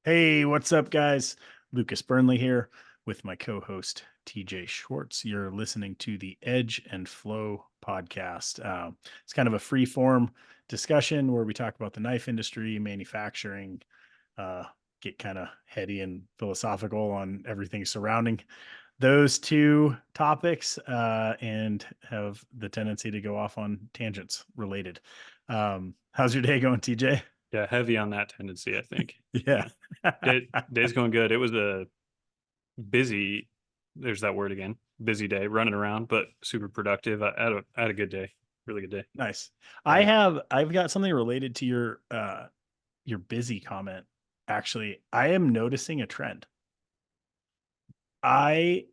Hey, what's up, guys? Lucas Burnley here with my co host, TJ Schwartz. You're listening to the Edge and Flow podcast. It's kind of a free form discussion where we talk about the knife industry, manufacturing, uh, get kind of heady and philosophical on everything surrounding those two topics, and have the tendency to go off on tangents related. How's your day going, TJ? Yeah, heavy on that tendency, I think. Yeah. Yeah. Day's going good. It was a busy, there's that word again, busy day running around, but super productive. I had a good day. Really good day. Nice. Yeah. I've got something related to your busy comment. Actually, I am noticing a trend. I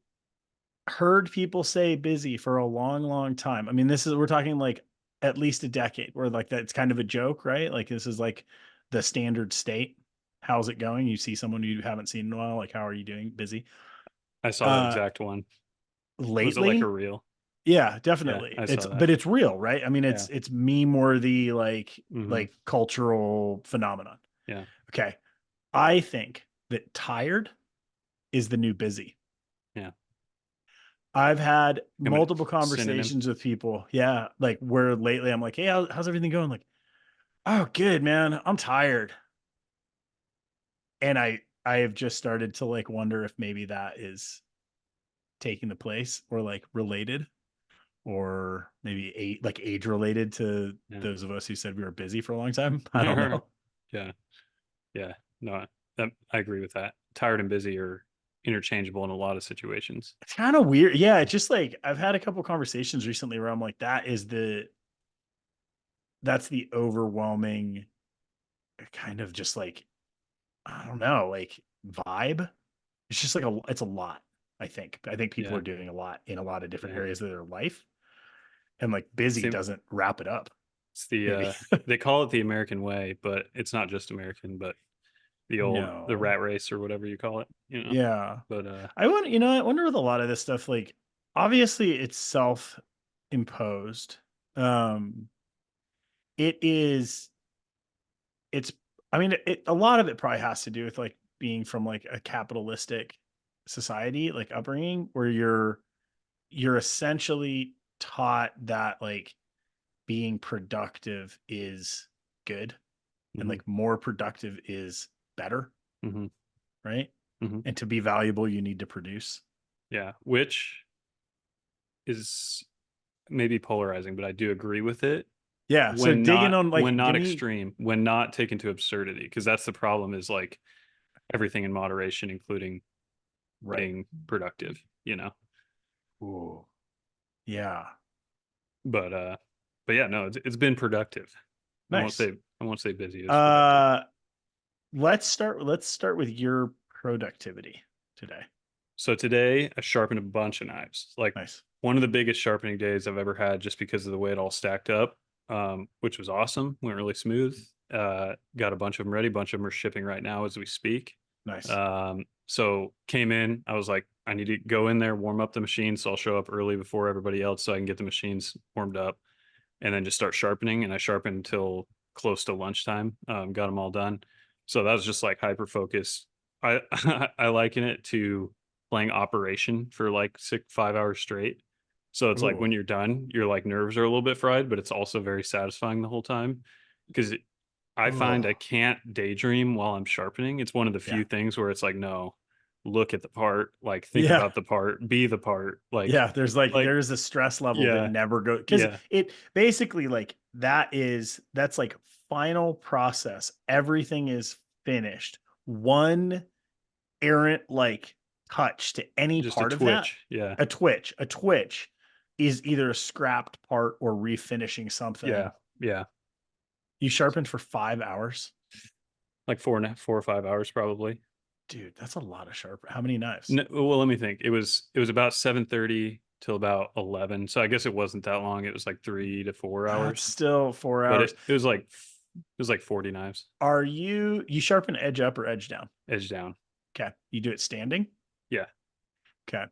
heard people say busy for a long, long time. I mean, we're talking like at least a decade where like that's kind of a joke, right? Like this is like the standard state. How's it going? You see someone you haven't seen in a while, like how are you doing? Busy. I saw that Uh exact one. Was it like a Lately, reel? yeah, Yeah, definitely. I It's saw that. but it's real, right? I mean, Yeah. it's meme worthy, Hmm. like cultural phenomenon. Yeah. Okay. I think that tired is the new busy. Yeah. I've had I mean, multiple synonym. conversations with people. Yeah. Like where lately I'm like, hey, how's everything going? Like, oh, good, man. I'm tired. And I have just started to like wonder if maybe that is taking the place or like related or maybe age related to Yeah. those of us who said we were busy for a long time. I don't know. Yeah. Yeah. No, I agree with that. Tired and busy are interchangeable in a lot of situations. It's kind of weird. Yeah. It's just like I've had a couple conversations recently where I'm like, that's the overwhelming kind of just like, I don't know, like vibe. It's just like it's a lot. I think people Yeah. are doing a lot in a lot of different Yeah. areas of their life, and like It's busy the doesn't wrap it up. It's the Maybe. they call it the American way, but it's not just American, but the No. rat race or whatever you call it. Yeah. But I wonder with a lot of this stuff, like obviously it's self imposed. Um, it is, it's, I mean, a lot of it probably has to do with like being from like a capitalistic society, like upbringing where you're essentially taught that like being productive is good and hmm like more productive is better, hmm right? hmm And to be valuable, you need to produce. yeah, which is maybe polarizing, but I do agree with it Yeah. So when digging not on when like, not give me, extreme, when not taken to absurdity, because that's the problem is like everything in moderation, including right. being productive. Ooh, yeah. But but yeah, no, it's been productive. I won't Nice. say I won't say busy. It's productive. Uh, let's start with your productivity today. So today I sharpened a bunch of knives. Like Nice. one of the biggest sharpening days I've ever had just because of the way it all stacked up, which was awesome. Went really smooth. Got a bunch of them ready. A bunch of them are shipping right now as we speak. Nice. So came in. I was like, I need to go in there, warm up the machine. So I'll show up early before everybody else so I can get the machines warmed up and then just start sharpening. And I sharpened until close to lunchtime. Got them all done. So that was just like hyper focused. I I liken it to playing Operation for like 5 hours straight. So it's like Ooh, when you're done, your like nerves are a little bit fried, but it's also very satisfying the whole time because I find I ooh. can't daydream while I'm sharpening. It's one of the Yeah. few things where it's like, no, look at the part, like think Yeah. about the part, be the part, Yeah. like There's a stress level that yeah, never goes because yeah, it basically like that's like final process. Everything is finished. One errant like touch to any just a part of that, twitch. Yeah, a twitch is either a scrapped part or refinishing yeah, something. yeah. You sharpened for 5 hours? Like 4 or 5 hours probably. Dude, that's a lot of sharp. How many knives? No, well, let me think. It was about 7:30 till about 11. So I guess it wasn't that long. It was like 3 to 4 That's hours, still four but hours. it was like 40 knives You sharpen edge up or edge down? edge down. Okay. You do it standing? Yeah, Okay.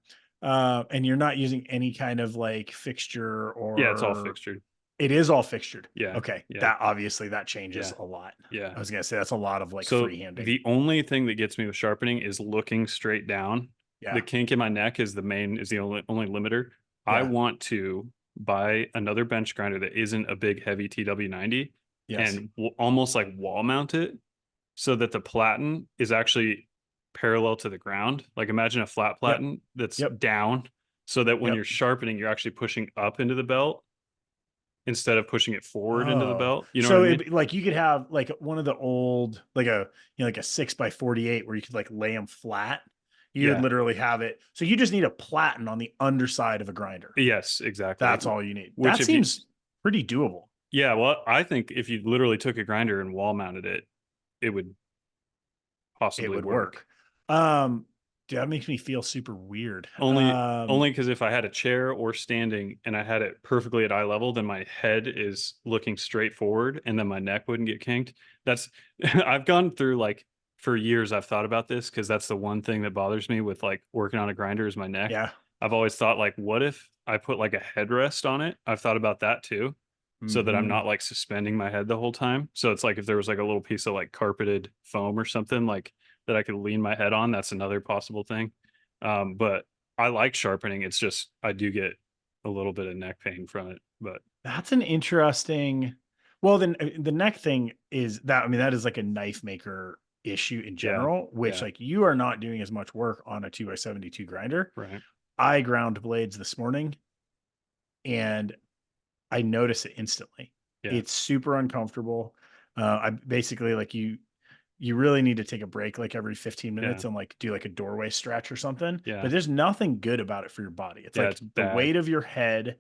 And you're not using any kind of like fixture yeah. It's all or fixtured. It is all fixtured. Yeah. Okay. Yeah. That obviously that changes Yeah. a lot. Yeah. I was gonna say that's a lot of like So freehanding. the only thing that gets me with sharpening is looking straight down. The Yeah. kink in my neck is the only limiter. I Yeah. want to buy another bench grinder that isn't a big heavy TW90 Yes. and almost like wall mount it so that the platen is actually parallel to the ground. Like imagine a flat Yep. platen that's Yep. down so that when Yep. you're sharpening, you're actually pushing up into the belt instead of pushing it forward into the Oh, belt. You know what I so mean? like you could have like one of the old, like a, like a 6x48 where you could like lay them flat. You would Yeah. literally have it. So you just need a platen on the underside of a grinder. Yes, exactly. That's all you need. Which That if you seems pretty doable. Yeah, well, I think if you literally took a grinder and wall mounted it, it would It possibly would work. work. Um, Dude, that makes me feel super weird. Only because if I had a chair or standing and I had it perfectly at eye level, then my head is looking straight forward and then my neck wouldn't get kinked. That's I've gone through like for years I've thought about this because that's the one thing that bothers me with like working on a grinder is my neck. Yeah. I've always thought like what if I put like a headrest on it? I've thought about that too. So that I'm Hmm. not like suspending my head the whole time. So it's like if there was like a little piece of like carpeted foam or something like that I could lean my head on, that's another possible thing. But I like sharpening. It's just I do get a little bit of neck pain from it. But That's an interesting. Well, then the neck thing is that, I mean, that is like a knife maker issue in yeah, general, which yeah, like you are not doing as much work on a 2x72 grinder. right, I ground blades this morning and I notice it instantly. yeah, It's super uncomfortable. I basically like you really need to take a break like every 15 yeah, minutes and like do like a doorway stretch or something. yeah, But there's nothing good about it for your body. It's yeah. like It's the bad. weight of your head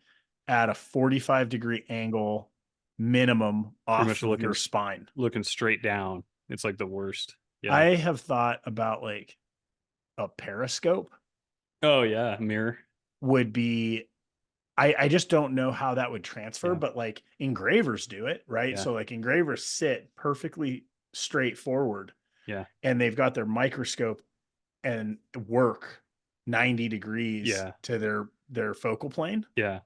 at a 45-degree angle minimum Pretty off much of your spine. looking straight down. It's like the worst. Yeah. I have thought about like a periscope Oh yeah, mirror. would be, I just don't know how that would transfer, Yeah, but like engravers do it, right? yeah, So like engravers sit perfectly straight forward yeah, and they've got their microscope and work 90 degrees yeah, to their focal plane. yeah.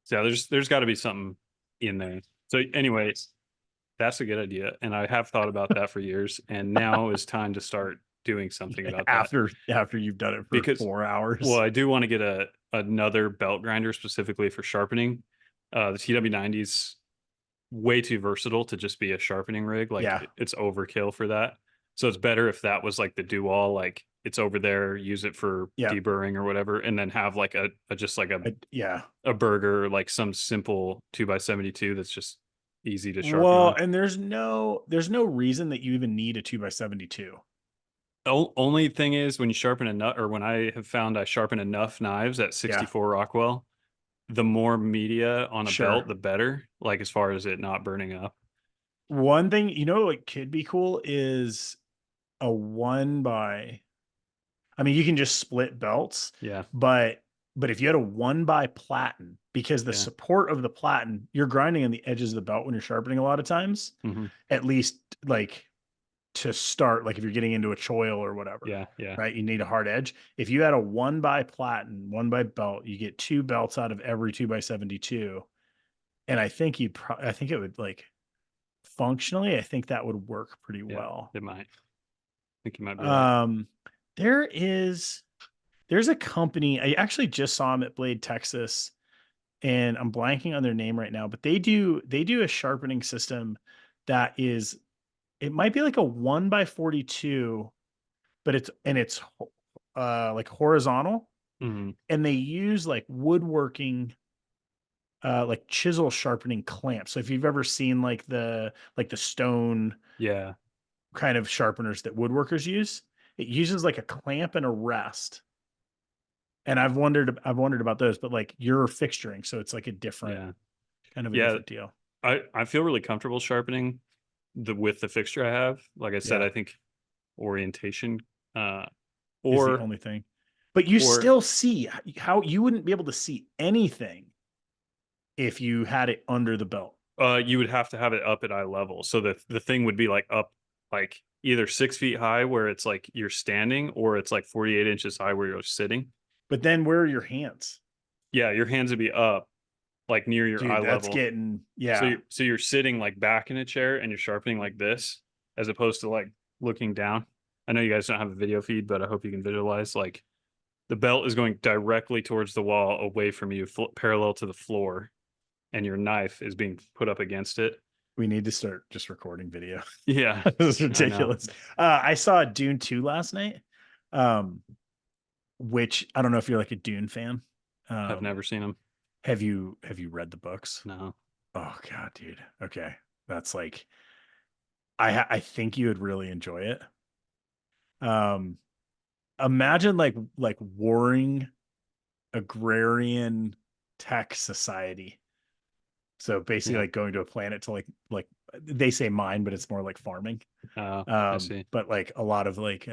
So there's got to be something in there. So anyways, that's a good idea. And I have thought about that for years. And now is time to start doing something about that. After you've done it for Because, 4 hours. well, I do want to get another belt grinder specifically for sharpening. The TW90's way too versatile to just be a sharpening rig. Like Yeah. it's overkill for that. So it's better if that was like the do all, like it's over there, use it for Yeah. deburring or whatever, and then have like a just like Yeah. a burger, like some simple 2x72 that's just easy to sharpen Well, on. and there's no reason that you even need a 2x72. Only thing is when you sharpen a nut, or when I have found I sharpen enough knives at Yeah. 64 Rockwell, the more media on a Sure. belt, the better. Like as far as it not burning up. One thing, what could be cool is a one by, I mean, you can just split belts, Yeah, but if you had a one by platen, because the yeah, support of the platen, you're grinding on the edges of the belt when you're sharpening a lot of times, hmm, at least like to start, like if you're getting into a choil or whatever, yeah, yeah, right? You need a hard edge. If you had a one by platen, one by belt, you get two belts out of every 2x72. And I think it would like functionally, I think that would work pretty yeah. well. It might. I think you might be right. Um, there is there's a company, I actually just saw them at Blade, Texas, and I'm blanking on their name right now, but they do a sharpening system that is, it might be like a 1x42, but it's like horizontal, Hmm. and they use like woodworking like chisel sharpening clamps. So if you've ever seen like the stone Yeah, kind of sharpeners that woodworkers use, it uses like a clamp and a rest. And I've wondered about those, but like you're fixturing, so it's like a different yeah, kind of a yeah. different deal. I feel really comfortable sharpening with the fixture I have. Like I said, Yeah, I think orientation, uh, is the or only thing. But you or still see how you wouldn't be able to see anything if you had it under the belt. you would have to have it up at eye level. So the thing would be like up, like either 6 feet high where it's like you're standing, or it's like 48 inches high where you're sitting. But then where are your hands? Yeah, your hands would be up. like near your eye Dude, that's level. getting, So yeah. you're sitting like back in a chair and you're sharpening like this, as opposed to like looking down. I know you guys don't have a video feed, but I hope you can visualize. Like the belt is going directly towards the wall, away from you, parallel to the floor, and your knife is being put up against it. We need to start just recording video. Yeah, This is I know. ridiculous. I saw Dune 2 last night. Um, which I don't know if you're like a Dune fan. I've Um, never seen them. have you read the books? No. Oh god, dude. Okay. That's like I think you would really enjoy it. Um, imagine like warring agrarian tech society. So basically Yeah. like going to a planet to like they say mine, but it's more like farming. I see. But like a lot of like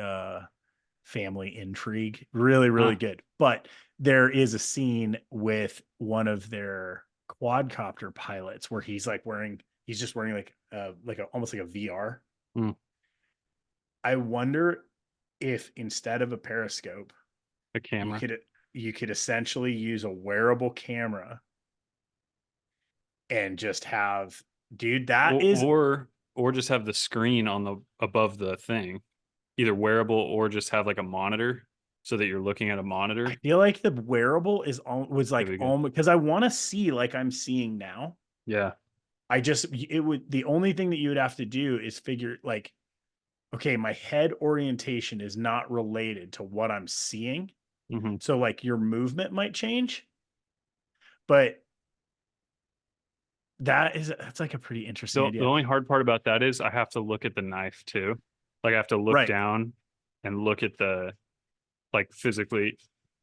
family intrigue. Really, really Huh. good. But there is a scene with one of their quadcopter pilots where he's just wearing like a almost like a VR. Hmm. I wonder if instead of a periscope, A you camera. could you could essentially use a wearable camera and just have, dude, that Or, is, or or just have the screen on the above the thing, either wearable or just have like a monitor so that you're looking at a I monitor. feel like the wearable is all was That'd like be good. almost because I want to see like I'm seeing now. Yeah. I just it would the only thing that you would have to do is figure like, okay, my head orientation is not related to what I'm seeing. Hmm. So like your movement might change, but that's like a pretty interesting The idea. only hard part about that is I have to look at the knife too. Like I have to look Right. down and look at the, like physically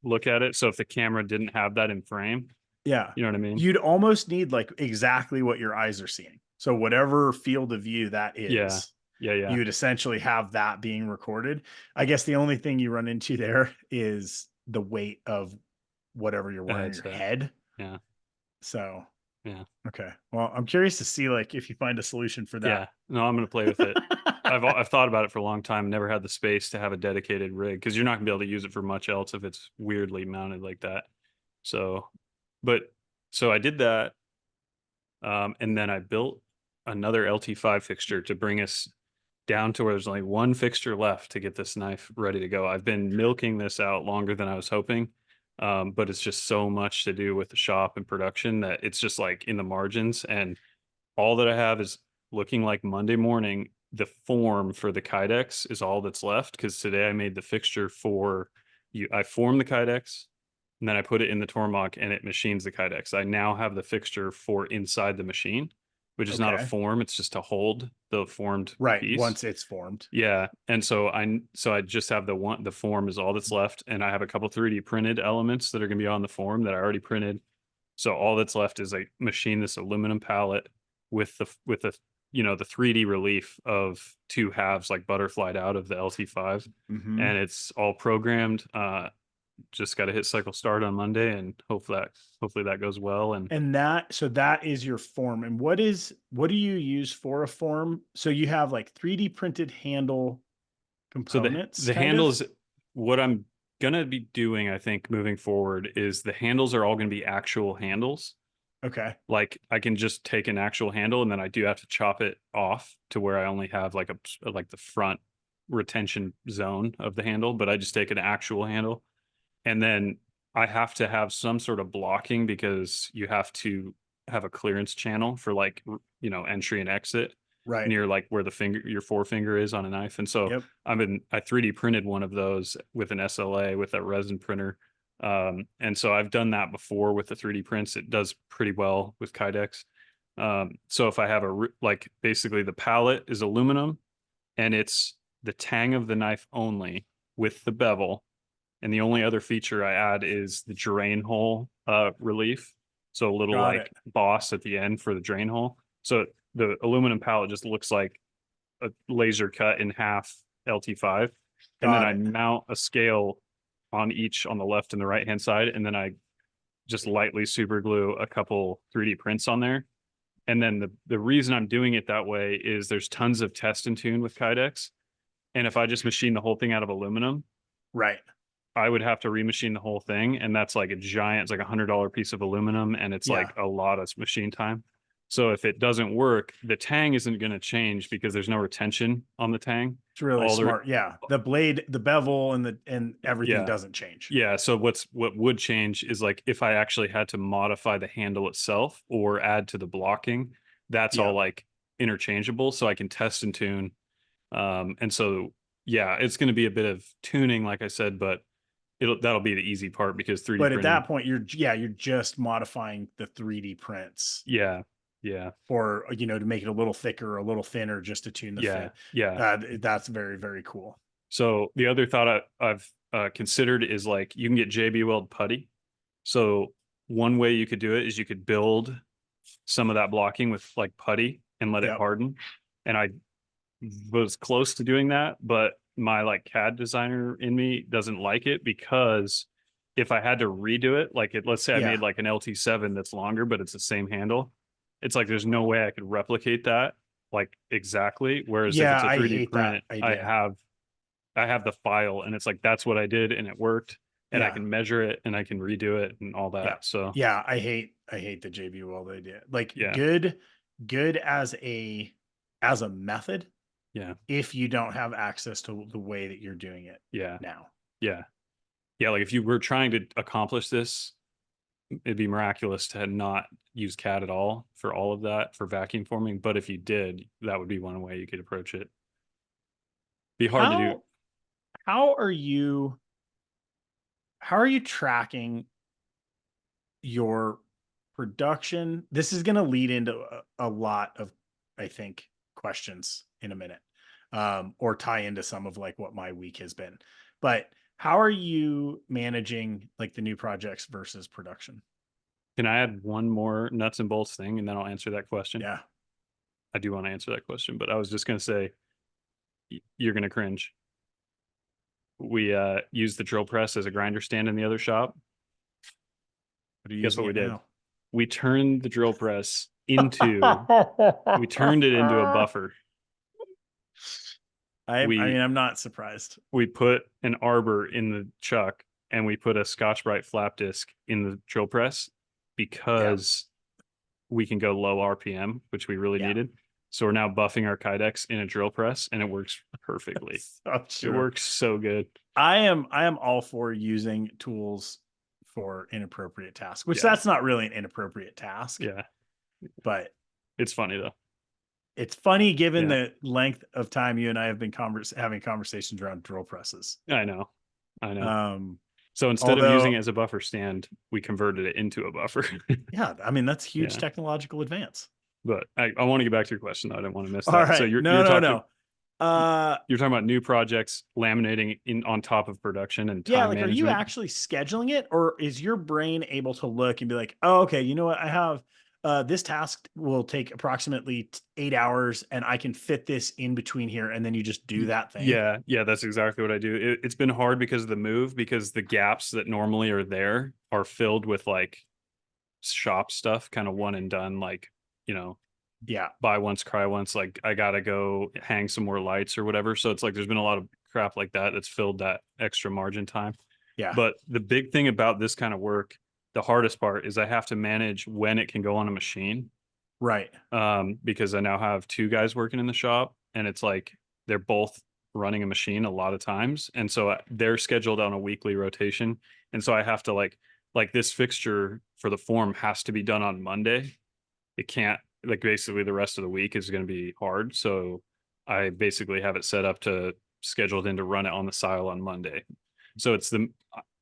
look at it. So if the camera didn't have that in frame, Yeah. you know what I mean? You'd almost need like exactly what your eyes are seeing. So whatever field of view that Yeah. is, Yeah. Yeah. you would essentially have that being recorded. I guess the only thing you run into there is the weight of whatever you're A wearing on your headset. head. Yeah. So, Yeah. okay. Well, I'm curious to see like if you find a solution for that. Yeah. No, I'm gonna play with it. I've thought about it for a long time, never had the space to have a dedicated rig because you're not gonna be able to use it for much else if it's weirdly mounted like that. So, but so I did that, and then I built another LT5 fixture to bring us down to where there's only one fixture left to get this knife ready to go. I've been milking this out longer than I was hoping, but it's just so much to do with the shop and production that it's just like in the margins. And all that I have is looking like Monday morning. The form for the Kydex is all that's left because today I made the fixture for you. I formed the Kydex and then I put it in the Tormach and it machines the Kydex. I now have the fixture for inside the machine, which is not a Okay. form. It's just to hold the formed Right. piece. Once it's formed. Yeah. And so I just have the form is all that's left. And I have a couple 3D printed elements that are gonna be on the form that I already printed. So all that's left is I machine this aluminum pallet with the the 3D relief of two halves like butterflied out of the LT5, Hmm. and it's all programmed. Just got to hit cycle start on Monday, and hopefully that goes well. And And that is your form. And what do you use for a form? So you have like 3D printed handle so components, the kind of? handles, what I'm gonna be doing, I think, moving forward is the handles are all gonna be actual handles. Okay. Like I can just take an actual handle and then I do have to chop it off to where I only have like the front retention zone of the handle, but I just take an actual handle. And then I have to have some sort of blocking because you have to have a clearance channel for like entry and exit Right. near like where your forefinger is on a knife. And so Yep. I 3D printed one of those with an SLA with a resin printer. And so I've done that before with the 3D prints. It does pretty well with Kydex. So if I have like basically the pallet is aluminum and it's the tang of the knife only with the bevel. And the only other feature I add is the drain hole relief. So a little Got it. like boss at the end for the drain hole. So the aluminum pallet just looks like a laser cut in half LT5. And then Got I it. mount a scale on each on the left and the right hand side. And then I just lightly super glue a couple 3D prints on there. And then the reason I'm doing it that way is there's tons of test and tune with Kydex. And if I just machine the whole thing out of aluminum, Right. I would have to remachine the whole thing, and that's like a giant, it's like $100 piece of aluminum, and it's Yeah. like a lot of machine time. So if it doesn't work, the tang isn't going to change because there's no retention on the tang. It's really All the smart. Yeah. The blade, the bevel and everything yeah, doesn't change. yeah. So what would change is like if I actually had to modify the handle itself or add to the blocking, that's all Yeah. like interchangeable. So I can test and tune. And so yeah, it's going to be a bit of tuning, like I said, but that'll be the easy part because 3D But at that printing. point, you're just modifying the 3D prints Yeah, yeah, for, to make it a little thicker, a little thinner, just to tune the yeah, fit. yeah. That's very, very cool. So the other thought I've considered is like you can get JB Weld putty. So one way you could do it is you could build some of that blocking with like putty and let it Yep. harden. And I was close to doing that, but my like CAD designer in me doesn't like it because if I had to redo it, like let's say I Yeah. made like an LT7 that's longer, but it's the same handle, it's like there's no way I could replicate that like exactly. Whereas if Yeah. it's a I 3D hate that print, idea. I have the file and it's like that's what I did and it worked and I Yeah. can measure it and I can redo it and all Yeah. that. So Yeah. I hate the JB Weld idea. Like yeah, good as a method, yeah, if you don't have access to the way that you're doing it yeah, now. yeah, yeah. Like if you were trying to accomplish this, it'd be miraculous to not use CAD at all for all of that for vacuum forming. But if you did, that would be one way you could approach it. Be hard to do. How how are you how are you tracking your production? This is going to lead into a lot of, I think, questions in a minute, or tie into some of like what my week has been. But how are you managing like the new projects versus production? Can I add one more nuts and bolts thing and then I'll answer that question? Yeah. I do want to answer that question, but I was just going to say you're going to cringe. We used the drill press as a grinder stand in the other shop. What are you Guess using what we it did? now? We turned the drill press we turned it into a buffer. I mean, We I'm not surprised. we put an arbor in the chuck and we put a Scotch-Brite flap disc in the drill press Yeah. because we can go low RPM, which we really Yeah. needed. So we're now buffing our Kydex in a drill press and it works perfectly. So It true. works so good. I am all for using tools for inappropriate tasks, which Yeah. that's not really an inappropriate task, Yeah. but It's funny though. it's funny given Yeah. the length of time you and I have been having conversations around drill presses. I know. I know. Um, So instead of using although, it as a buffer stand, we converted it into a buffer. yeah, I mean that's huge Yeah. technological advance. But I want to get back to your question though. I didn't want to miss All that. So right, no, no, no. you're talking about new projects laminating in on top of production and Yeah, time like, are you management. actually scheduling it, or is your brain able to look and be like, "Oh, okay, you know what? I have this task will take approximately 8 hours, and I can fit this in between here," and then you just do that thing. Yeah, yeah, that's exactly what I do. It's been hard because of the move, because the gaps that normally are there are filled with like shop stuff, kind of one and done, like, you know, Yeah, buy once, cry once, like I gotta go hang some more lights or whatever. So it's like there's been a lot of crap like that that's filled that extra margin time. yeah, But the big thing about this kind of work, the hardest part is I have to manage when it can go on a machine. right. Because I now have two guys working in the shop and it's like they're both running a machine a lot of times. And so they're scheduled on a weekly rotation. And so I have to like this fixture for the form has to be done on Monday. It can't, like, basically the rest of the week is going to be hard. So I basically have it set up to scheduled in to run it on the sile on Monday. So it's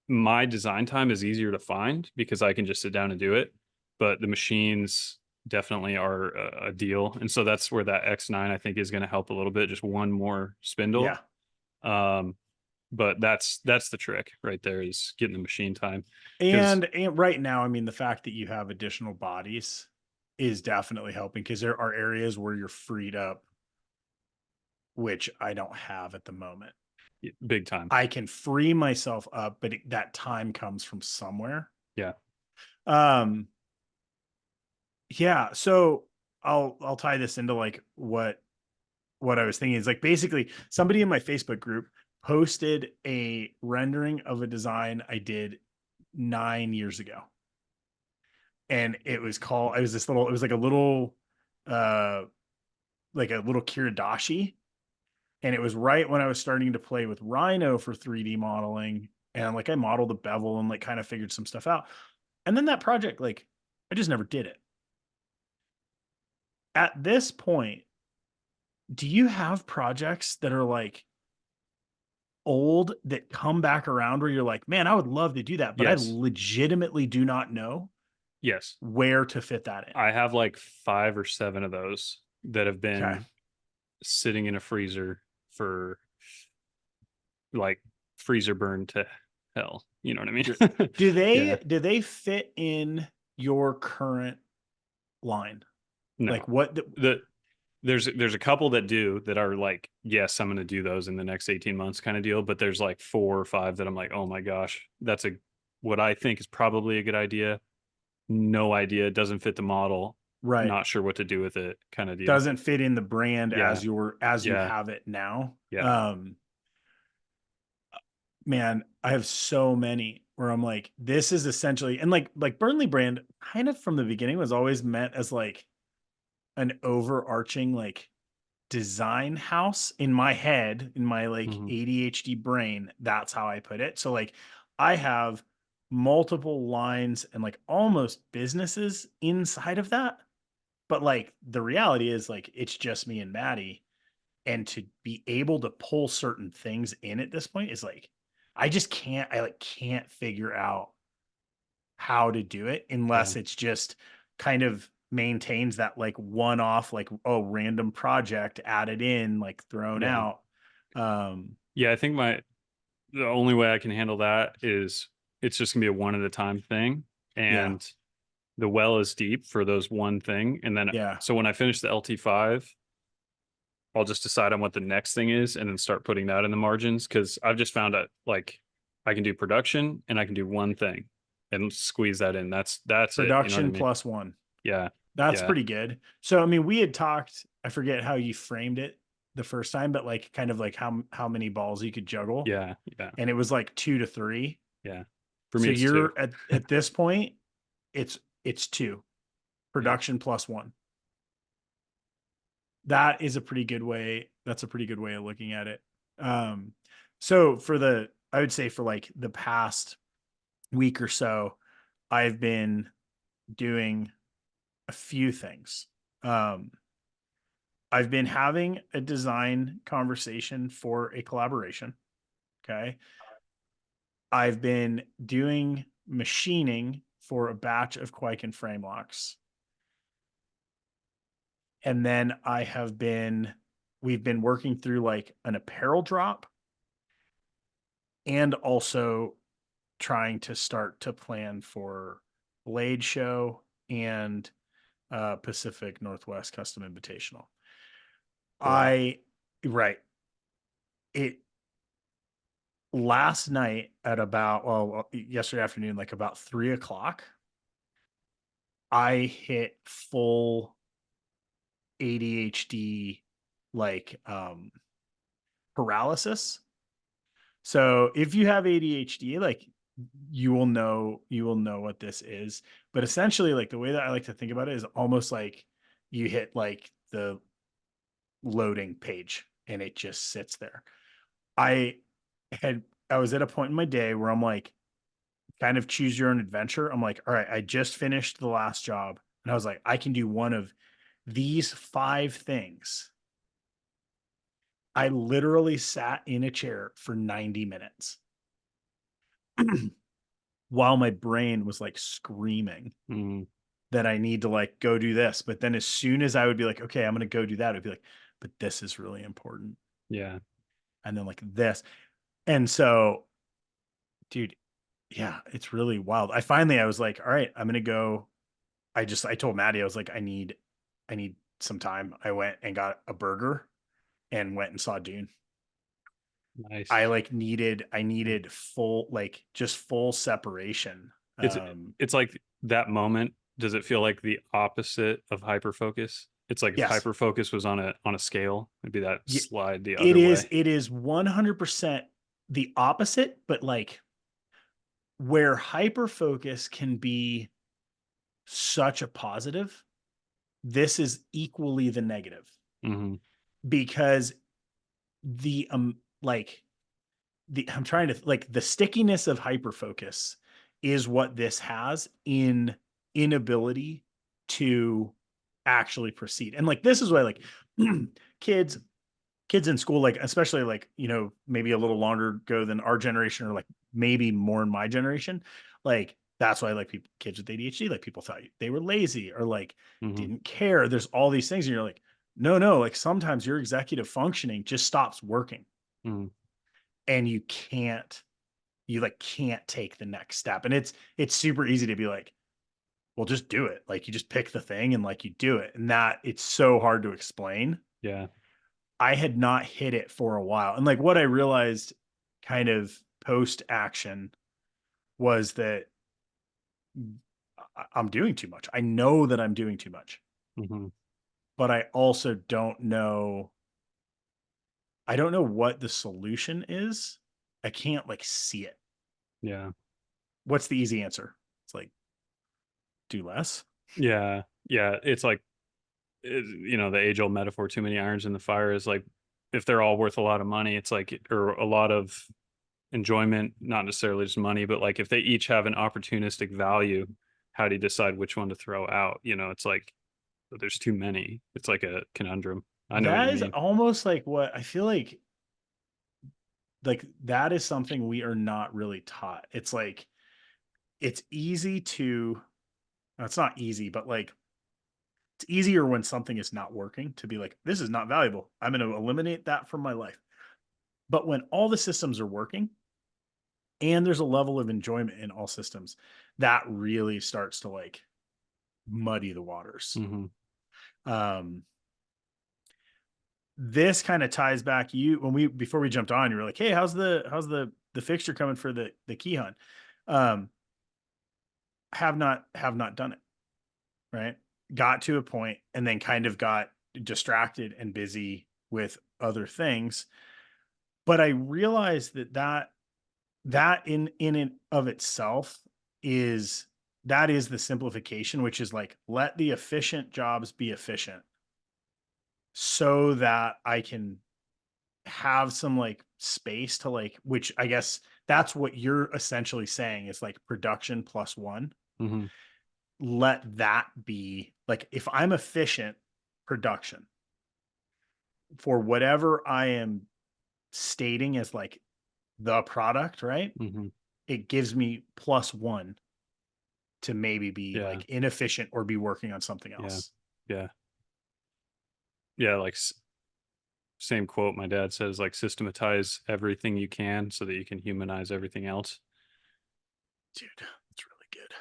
my design time is easier to find because I can just sit down and do it. But the machines definitely are a deal. And so that's where that X9 I think is going to help a little bit, just one more spindle. Yeah, Um, but that's the trick right there, is getting the machine time. Because and right now, I mean, the fact that you have additional bodies is definitely helping because there are areas where you're freed up, which I don't have at the moment. big time. I can free myself up, but that time comes from somewhere. Yeah. Um, yeah. So I'll tie this into like what I was thinking is like basically somebody in my Facebook group posted a rendering of a design I did 9 years ago. And it was called, it was this little, it was uh, like a little Kiradashi. And it was right when I was starting to play with Rhino for 3D modeling. And like I modeled the bevel and like kind of figured some stuff out. And then that project, like I just never did it. At this point, do you have projects that are like old that come back around where you're like, man, I would love to do that, but I Yes. legitimately do not know Yes. where to fit that in? I have like 5 or 7 of those that have Okay. been sitting in a freezer for like freezer burn to hell. You know what I Do, mean? do they Yeah. do they fit in your current line? No. Like what The there's a couple that do that are like, yes, I'm going to do those in the next 18 months kind of deal, but there's like 4 or 5 that I'm like, "Oh my gosh, that's a what I think is probably a good idea. No idea, it doesn't fit the model. right Not sure what to do with it," kind of deal. doesn't fit in the brand Yeah. as you Yeah. have it now? Yeah. Man, I have so many where I'm like, this is essentially, and like Burnley brand kind of from the beginning was always meant as like an overarching like design house in my head, in my like Mhm. ADHD brain. That's how I put it. So like I have multiple lines and like almost businesses inside of that. But like the reality is like it's just me and Maddie. And to be able to pull certain things in at this point is like I like can't figure out how to do it Yeah. unless it's just kind of maintains that like one off like oh random project added in like thrown Yeah. out. um Yeah, I think the only way I can handle that is it's just gonna be a one at a time thing, yeah, and the well is deep for those one thing, and then yeah, so when I finish the LT5, I'll just decide on what the next thing is and then start putting that in the margins because I've just found out like I can do production and I can do one thing and squeeze that in. That's it. You know what I production mean? plus one. Yeah. That's Yeah. pretty good. So I mean we had talked, I forget how you framed it the first time, but like kind of like how many balls you could juggle, Yeah. Yeah. and it was like 2 to 3. Yeah. For me So it's two. you're at this point, it's 2 Yeah. production plus 1. That is a pretty good way. That's a pretty good way of looking at it. Um, so I would say for like the past week or so, I've been doing a few things. Um, I've been having a design conversation for a collaboration. Okay. I've been doing machining for a batch of Quaken frame locks. And then we've been working through like an apparel drop and also trying to start to plan for Blade Show and Pacific Northwest Custom Invitational. Cool. I, right. It last night at about, yesterday afternoon, like about 3 o'clock, I hit full ADHD, like, paralysis. So if you have ADHD, like you will know what this is. But essentially, like the way that I like to think about it is almost like you hit like the loading page and it just sits there. I I was at a point in my day where I'm like, kind of choose your own adventure. I'm like, all right, I just finished the last job. And I was like, I can do one of these 5 things. I literally sat in a chair for 90 minutes while my brain was like screaming Mm, that I need to like go do this. But then as soon as I would be like, okay, I'm going to go do that, I'd be like, but this is really important. yeah. And then like this. And so, dude, yeah, it's really wild. I was like, all right, I'm going to go. I told Maddie, I was like, I need some time. I went and got a burger and went and saw Dune. Nice. I needed full, like just full separation. It's it's like that moment. Does it feel like the opposite of hyper focus? It's like if Yes. hyper focus was on a scale, it'd be that Yeah, slide the it other is. way. It is 100% the opposite, but like where hyper focus can be such a positive, this is equally the negative Hmm. because the like the I'm trying to like the stickiness of hyper focus is what this has in inability to actually proceed. And like this is why like kids kids in school, like especially like, maybe a little longer ago than our generation, or like maybe more in my generation, like that's why like people kids with ADHD, like people thought they were lazy or like Hmm. didn't care. There's all these things, and you're like, no, like sometimes your executive functioning just stops working Hmm. and you like can't take the next step. And it's super easy to be like, well, just do it. Like you just pick the thing and like you do it. And that it's so hard to explain. Yeah. I had not hit it for a while. And like what I realized kind of post action was that I'm doing too much. I know that I'm doing too much, Hmm. but I also don't know. I don't know what the solution is. I can't like see it. Yeah. What's the easy answer? It's like do less. Yeah. Yeah. It's like, the age old metaphor, too many irons in the fire is like, if they're all worth a lot of money, it's like, or a lot of enjoyment, not necessarily just money, but like if they each have an opportunistic value, how do you decide which one to throw out? It's like there's too many. It's like a conundrum. I know what you That is mean. almost like what I feel like that is something we are not really taught. It's like it's easy to it's not easy, but like it's easier when something is not working to be like, this is not valuable. I'm going to eliminate that from my life. But when all the systems are working and there's a level of enjoyment in all systems, that really starts to like muddy the waters. Hmm. Um, this kind of ties back you when we before we jumped on, you were like, hey, how's the fixture coming for the key hunt? Um, have not done it, right? Got to a point and then kind of got distracted and busy with other things. But I realized that in and of itself is that is the simplification, which is like let the efficient jobs be efficient so that I can have some like space to like, which I guess that's what you're essentially saying is like production plus one. Hmm. Let that be like if I'm efficient production for whatever I am stating as like the product, right? Hmm. It gives me plus one to maybe be Yeah. like inefficient or be working on something Yeah. else. Yeah. Yeah. Like same quote my dad says, like systematize everything you can so that you can humanize everything else. Dude, that's really good.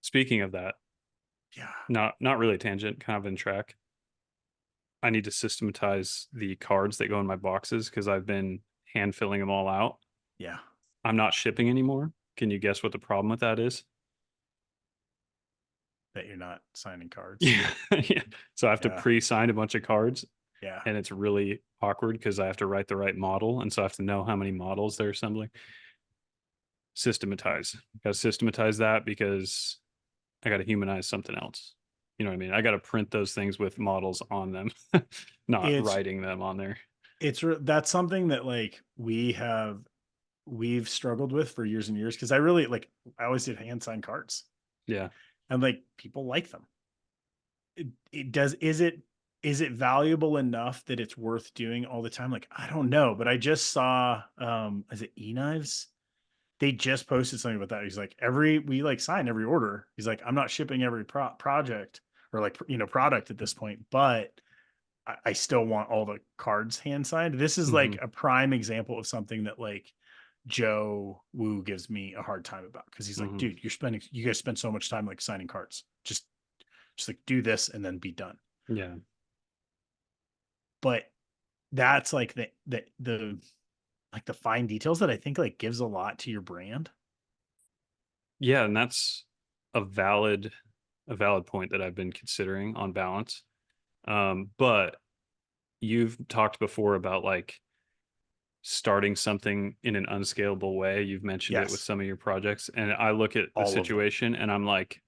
Speaking of that, Yeah. not really a tangent, kind of in track. I need to systematize the cards that go in my boxes because I've been hand filling them all out. Yeah. I'm not shipping anymore. Can you guess what the problem with that is? That you're not signing cards. Yeah. Yeah. So I have to Yeah. pre-sign a bunch of cards Yeah. and it's really awkward because I have to write the right model. And so I have to know how many models they're assembling. Systematize. Got to systematize that because I got to humanize something else. You know what I mean? I got to print those things with models on them, not It's writing them on there. that's something that like we've struggled with for years and years because I really like I always did hand signed cards Yeah. and like people like them. It does is it valuable enough that it's worth doing all the time? Like I don't know, but I just saw is it e-knives? They just posted something about that. He's like every we like sign every order. He's like I'm not shipping every project or like product at this point, but I still want all the cards hand signed. This is Hmm. like a prime example of something that like Joe Woo gives me a hard time about because he's like, Hmm. dude, you guys spend so much time like signing cards. Just like do this and then be done. Yeah. But that's like the like the fine details that I think like gives a lot to your brand. Yeah. And that's a valid a valid point that I've been considering on balance. But you've talked before about like starting something in an unscalable way. You've mentioned it with Yes, some of your projects, and I look at the all of them. situation and I'm like,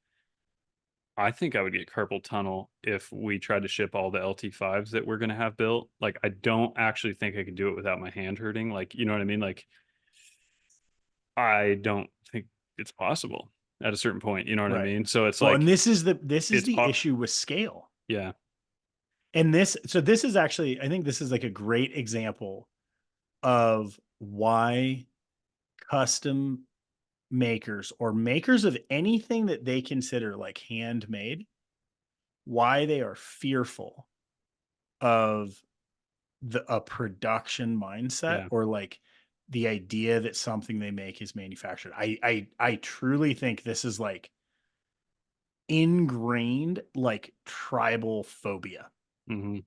I think I would get carpal tunnel if we tried to ship all the LT5s that we're going to have built. Like, I don't actually think I could do it without my hand hurting. Like, you know what I mean? Like, I don't think it's possible at a certain point. You know what I Right. mean? So it's Well, and like, this is it's, the issue with scale. yeah, And this is actually, I think this is like a great example of why custom makers or makers of anything that they consider like handmade, why they are fearful of a production mindset yeah, or like the idea that something they make is manufactured. I truly think this is like ingrained like tribal phobia, hmm,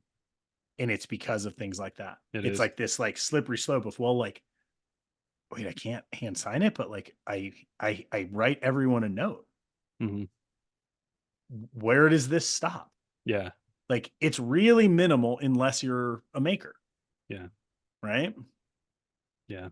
and it's because of things like that. it It's is. like this like slippery slope of, well, like, wait, I can't hand sign it, but like I write everyone a note. Hmm, Where does this stop? yeah, Like it's really minimal unless you're a maker, yeah, right? yeah.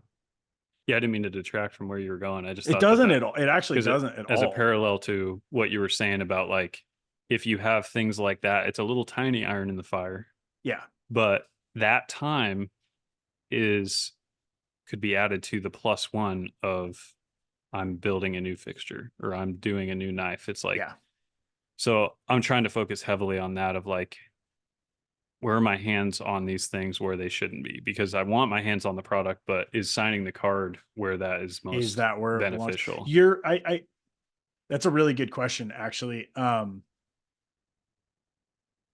Yeah, I didn't mean to detract from where you were going. I just It thought that doesn't at all. It actually because it doesn't at as a all. parallel to what you were saying about like if you have things like that, it's a little tiny iron in the fire, Yeah. but that time is could be added to the plus one of I'm building a new fixture or I'm doing a new knife. It's like Yeah. so I'm trying to focus heavily on that of like where are my hands on these things where they shouldn't be because I want my hands on the product, but is signing the card where that is Is most that where it belongs? beneficial. I That's a really good question, actually.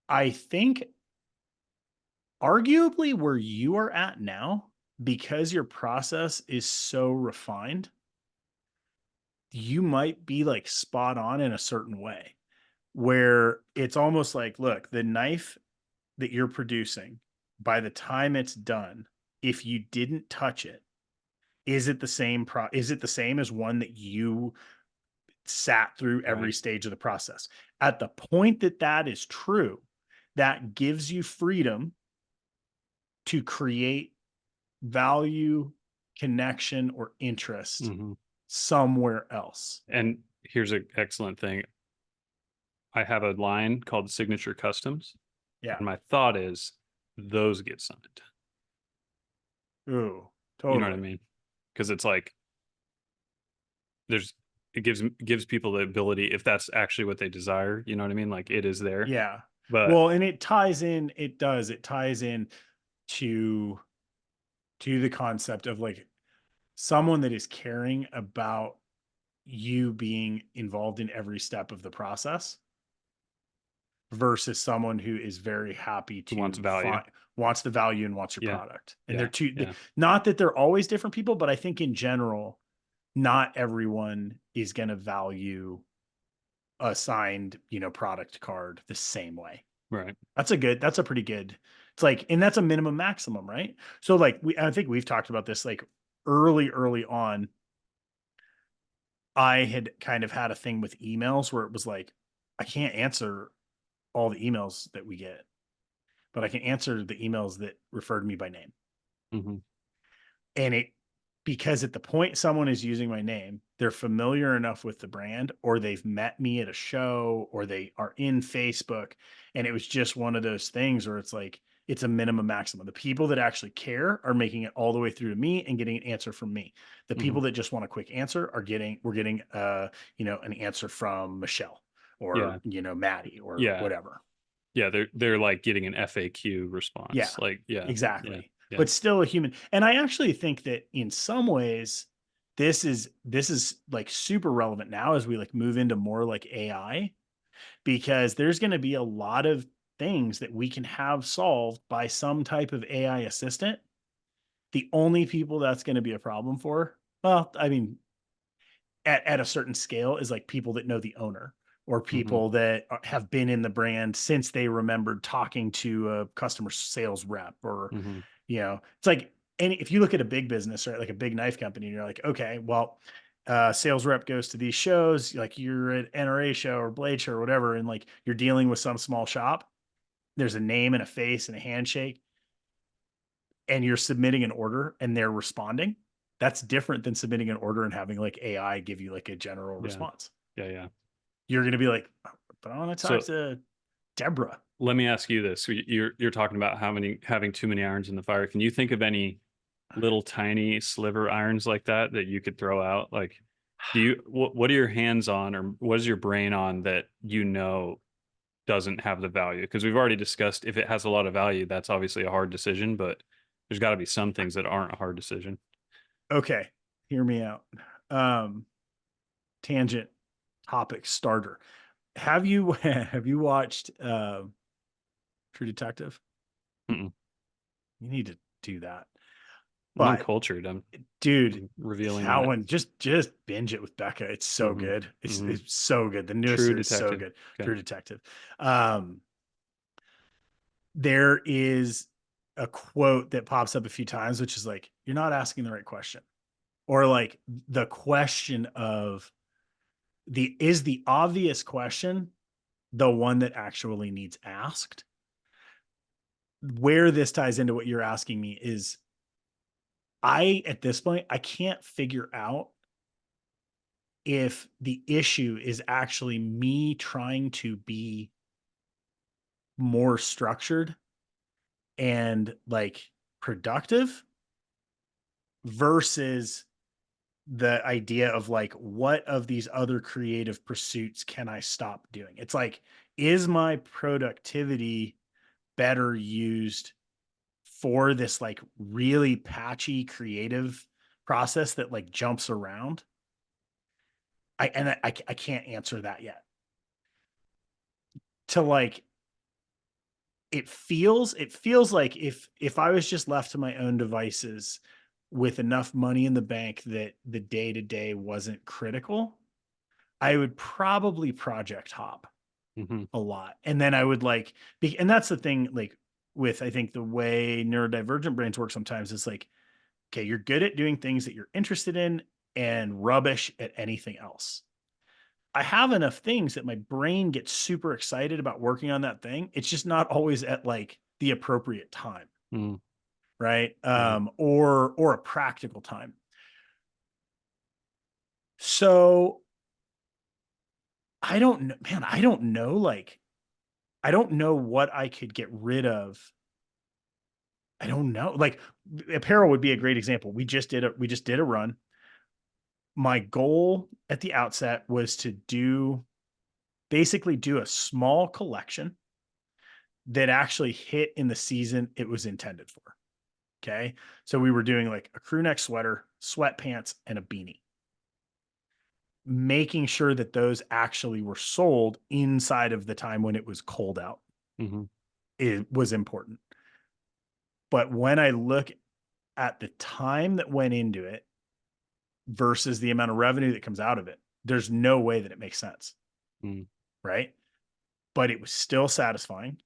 I think arguably where you are at now, because your process is so refined, you might be like spot on in a certain way where it's almost like, look, the knife that you're producing, by the time it's done, if you didn't touch it, is it the same as one that you sat through every Right. stage of the process? At the point that that is true, that gives you freedom to create value, connection, or interest Hmm. somewhere else. And here's an excellent thing. I have a line called signature customs, Yeah. and my thought is those get signed. Ooh, You know what I totally. mean? Because it's like there's it gives people the ability if that's actually what they desire. You know what I mean? Like it is there, Yeah. but Well, and it ties in, it ties in to the concept of like someone that is caring about you being involved in every step of the process versus someone who is very happy who wants to value? find wants the value and wants your Yeah, product. And they're yeah, two, yeah, not that they're always different people, but I think in general, not everyone is going to value a signed, product card the same way. right. That's a pretty good. It's like, and that's a minimum maximum, right? So like I think we've talked about this like early on. I had kind of had a thing with emails where it was like, I can't answer all the emails that we get, but I can answer the emails that refer to me by name. Hmm. And because at the point someone is using my name, they're familiar enough with the brand, or they've met me at a show, or they are in Facebook. And it was just one of those things where it's like, it's a minimum maximum. The people that actually care are making it all the way through to me and getting an answer from me. The Hmm. people that just want a quick answer we're getting an answer from Michelle or, Yeah, Maddie or yeah, whatever. yeah. They're like getting an FAQ Yeah, response. Like, yeah, yeah, exactly. yeah. But still a human. And I actually think that in some ways, this is like super relevant now as we like move into more like AI, because there's going to be a lot of things that we can have solved by some type of AI assistant. The only people that's going to be a problem for, well, I mean, at a certain scale is like people that know the owner or Hmm. people that have been in the brand since they remembered talking to a customer sales rep or, Hmm. it's like, and if you look at a big business, right, like a big knife company, and you're like, okay, well, sales rep goes to these shows, like you're at NRA show or Blade show or whatever, and like you're dealing with some small shop. There's a name and a face and a handshake, and you're submitting an order and they're responding. That's different than submitting an order and having like AI give you like a general Yeah. response. Yeah. Yeah. You're going to be like, but I want to talk So to Deborah. let me ask you this. You're talking about having too many irons in the fire. Can you think of any little tiny sliver irons like that you could throw out? Like, what are your hands on, or what is your brain on that doesn't have the value? Because we've already discussed, if it has a lot of value, that's obviously a hard decision, but there's got to be some things that aren't a hard decision. Okay, hear me out. Um, Tangent topic starter. Have you have you watched True Detective? Mm-mm. You need to do that. I'm But uncultured. dude, I'm revealing that that. one just binge it with Becca. It's so Hmm. good. Hmm. It's so good. The newest True series is so Detective. good. Okay. True Detective. Um, there is a quote that pops up a few times, which is like, you're not asking the right question. Or like the question of the obvious question the one that actually needs asked? Where this ties into what you're asking me is at this point, I can't figure out if the issue is actually me trying to be more structured and like productive versus the idea of like, what of these other creative pursuits can I stop doing? It's like, is my productivity better used for this like really patchy creative process that like jumps around? I can't answer that yet. To like, it feels like if I was just left to my own devices with enough money in the bank that the day to day wasn't critical, I would probably project hop Hmm. a lot. And then I would like and that's the thing, like with I think the way neurodivergent brains work sometimes is like, okay, you're good at doing things that you're interested in and rubbish at anything else. I have enough things that my brain gets super excited about working on that thing. It's just not always at like the appropriate time, Hmm. right? Yeah. Or a practical time. So I don't know, man. I don't know. Like, I don't know what I could get rid of. I don't know. Like, apparel would be a great example. We just did a run. My goal at the outset was to basically do a small collection that actually hit in the season it was intended for. Okay. So we were doing like a crew neck sweater, sweatpants, and a beanie, making sure that those actually were sold inside of the time when it was cold out. Hmm. It was important. But when I look at the time that went into it versus the amount of revenue that comes out of it, there's no way that it makes sense. Hmm. Right. But it was still satisfying.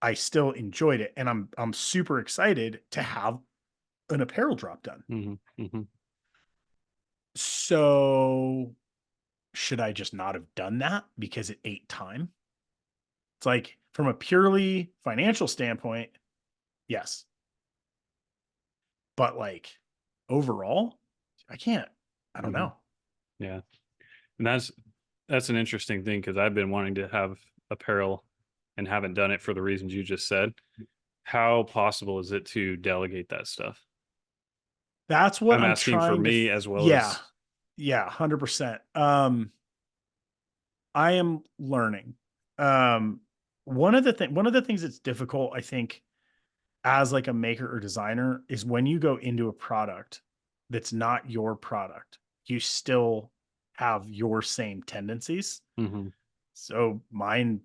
I still enjoyed it. And I'm super excited to have an apparel drop done. Hmm. Hmm. So should I just not have done that because it ate time? It's like from a purely financial standpoint, yes. But like overall, I can't. I don't Hmm. know. Yeah. And that's an interesting thing, because I've been wanting to have apparel and haven't done it for the reasons you just said. How possible is it to delegate that stuff? That's what I'm I'm asking for trying to me as well yeah. as. Yeah, 100%. I am learning. One of the things that's difficult, I think, as like a maker or designer is when you go into a product that's not your product, you still have your same tendencies. Hmm. So mine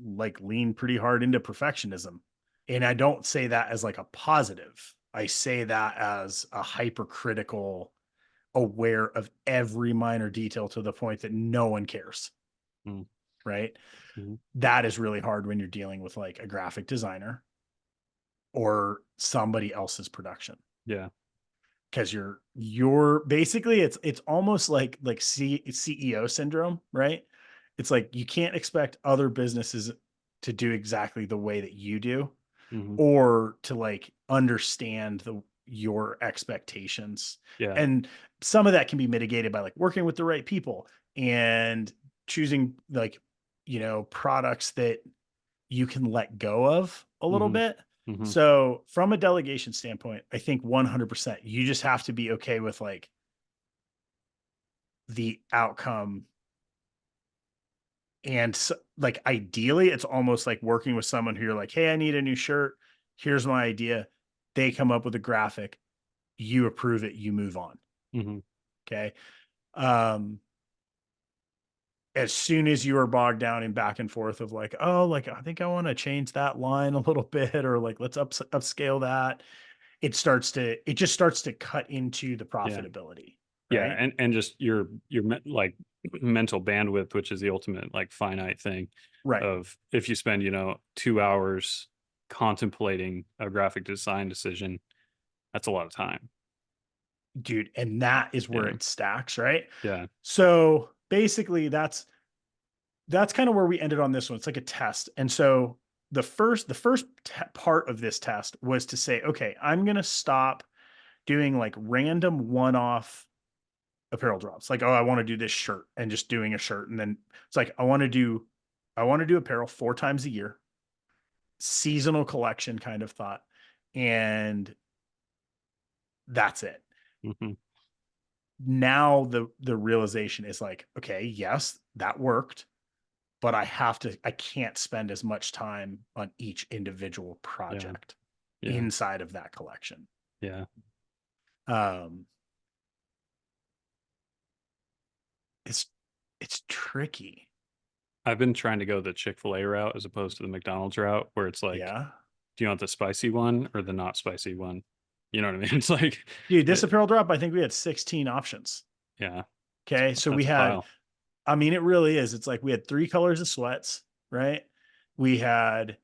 like lean pretty hard into perfectionism. And I don't say that as like a positive. I say that as a hypercritical, aware of every minor detail to the point that no one cares. Right. Hmm. That is really hard when you're dealing with like a graphic designer or somebody else's production. Yeah. because you're basically it's almost like CEO syndrome, right? It's like you can't expect other businesses to do exactly the way that you do, Mhm. or to like understand your expectations. Yeah. And some of that can be mitigated by like working with the right people and choosing like, products that you can let go of a little Mhm. bit. Mhm. So from a delegation standpoint, I think 100% you just have to be okay with like the outcome. And like ideally, it's almost like working with someone who you're like, hey, I need a new shirt. Here's my idea. They come up with a graphic, you approve it, you move on. Mhm. Okay. Um, as soon as you are bogged down in back and forth of like, oh, like I think I want to change that line a little bit, or like let's upscale that, it just starts to cut into the Yeah. profitability, Yeah, right? and just like mental bandwidth, which is the ultimate like finite thing Right. of if you spend, 2 hours contemplating a graphic design decision, that's a lot of time. Dude, and that is where Yeah. it stacks, right? Yeah. So basically that's kind of where we ended on this one. It's like a test. And so the first part of this test was to say, okay, I'm going to stop doing like random one-off apparel drops. Like, oh, I want to do this shirt and just doing a shirt. And then it's like, I want to do apparel 4 times a year, seasonal collection kind of thought. And that's it. Mhm. Now the realization is like, okay, yes, that worked, but I can't spend as much time on each individual Yeah. project Yeah. inside of that collection. Yeah. Um, it's it's tricky. I've been trying to go the Chick-fil-A route as opposed to the McDonald's route where it's like, Yeah. do you want the spicy one or the not spicy one? You know what I mean? It's like, Dude, this it, apparel drop, I think we had 16 options. yeah, Okay. So we that's a had, pile. I mean, it really is. It's like we had 3 colors of sweats, right? We had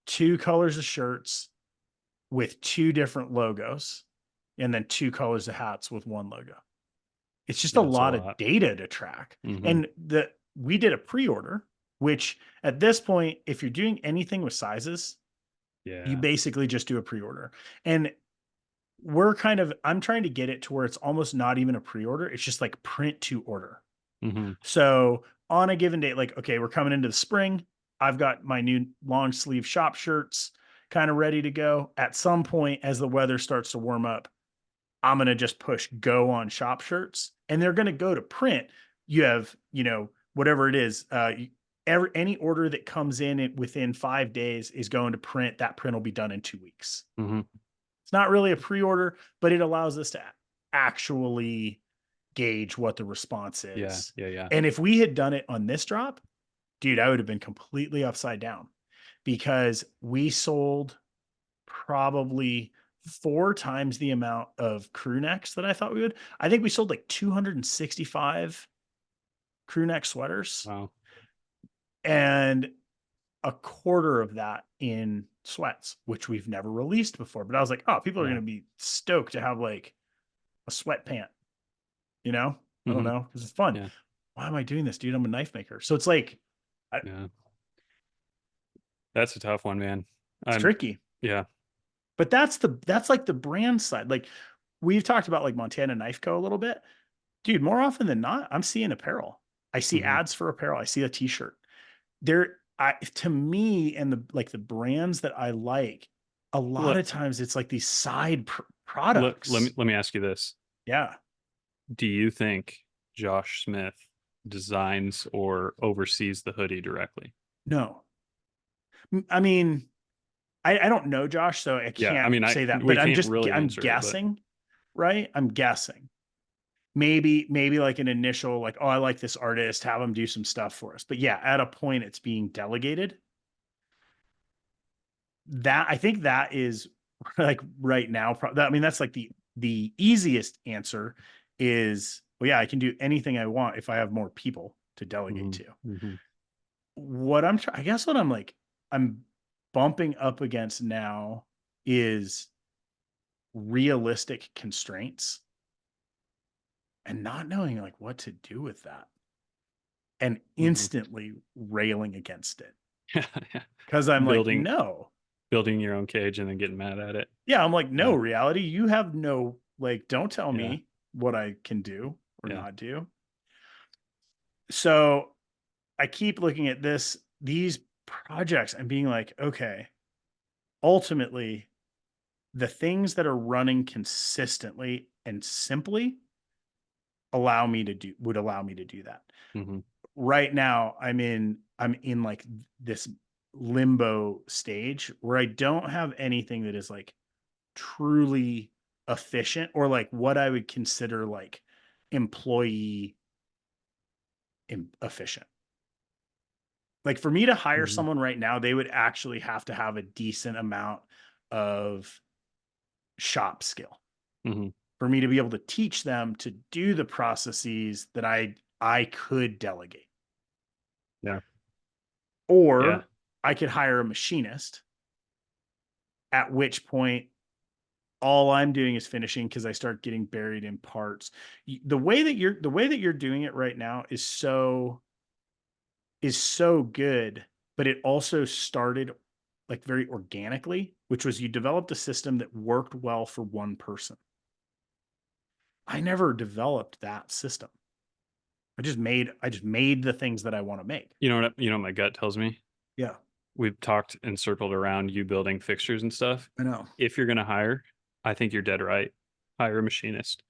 2 colors of shirts with 2 different logos, and then 2 colors of hats with one logo. It's just a Yeah, it's a lot of lot. data to track. Hmm. And we did a pre-order, which at this point, if you're doing anything with sizes, you Yeah. basically just do a pre-order. And I'm trying to get it to where it's almost not even a pre-order. It's just like print to order. Hmm. So on a given date, like, okay, we're coming into the spring. I've got my new long sleeve shop shirts kind of ready to go. At some point, as the weather starts to warm up, I'm going to just push go on shop shirts, and they're going to go to print. You have, whatever it is, any order that comes in within 5 days is going to print. That print will be done in 2 weeks. Hmm. It's not really a pre-order, but it allows us to actually gauge what the response Yeah. is. Yeah. Yeah. And if we had done it on this drop, dude, I would have been completely upside down, because we sold probably 4 times the amount of crew necks that I thought we would. I think we sold like 265 crew neck sweaters, Wow. and a quarter of that in sweats, which we've never released before. But I was like, oh, people are going Yeah. to be stoked to have like a sweat pant, you know? I don't Hmm. know, because it's fun. Yeah. Why am I doing this, dude? I'm a knife maker. So it's like, Yeah. That's a tough one, man. it's I'm, tricky. yeah. But that's like the brand side. Like we've talked about like Montana Knife Co. a little bit. Dude, more often than not, I'm seeing apparel. I see Hmm. ads for apparel. I see a t-shirt. To me, and the brands that I like, a lot Let, of times it's like these side let me, products. let me ask you this. Yeah. Do you think Josh Smith designs or oversees the hoodie directly? No. I mean, I don't know Josh, so I Yeah. I can't mean, say that, we but can't really I'm answer it, but guessing, right? I'm guessing. Maybe like an initial, like, oh, I like this artist, have them do some stuff for us. But yeah, at a point it's being delegated. That I think that is like right now. I mean, that's like the easiest answer is, well, yeah, I can do anything I want if I have more people to delegate hmm. to. Hmm. I guess what I'm bumping up against now is realistic constraints. and not knowing like what to do with that and Mhm. instantly railing against it Yeah, yeah. because I'm like, Building no. building your own cage and then getting mad at it. Yeah, I'm like, no, Yeah, reality. You have no, like, don't tell yeah, me what I can do or yeah. not do. So I keep looking at these projects and being like, okay, ultimately, the things that are running consistently and simply would allow me to do that. Mhm, Right now, I'm in like this limbo stage where I don't have anything that is like truly efficient or like what I would consider like employee efficient. Like for me to hire mhm, someone right now, they would actually have to have a decent amount of shop skill mhm. for me to be able to teach them to do the processes that I could delegate. Yeah, yeah. Or I could hire a machinist, at which point all I'm doing is finishing because I start getting buried in parts. The way that you're doing it right now is so good, but it also started like very organically, which was you developed a system that worked well for one person. I never developed that system. I just made the things that I want to make. You know what my gut tells me? Yeah, We've talked and circled around you building fixtures and stuff. I know. If you're gonna hire, I think you're dead right. Hire a machinist.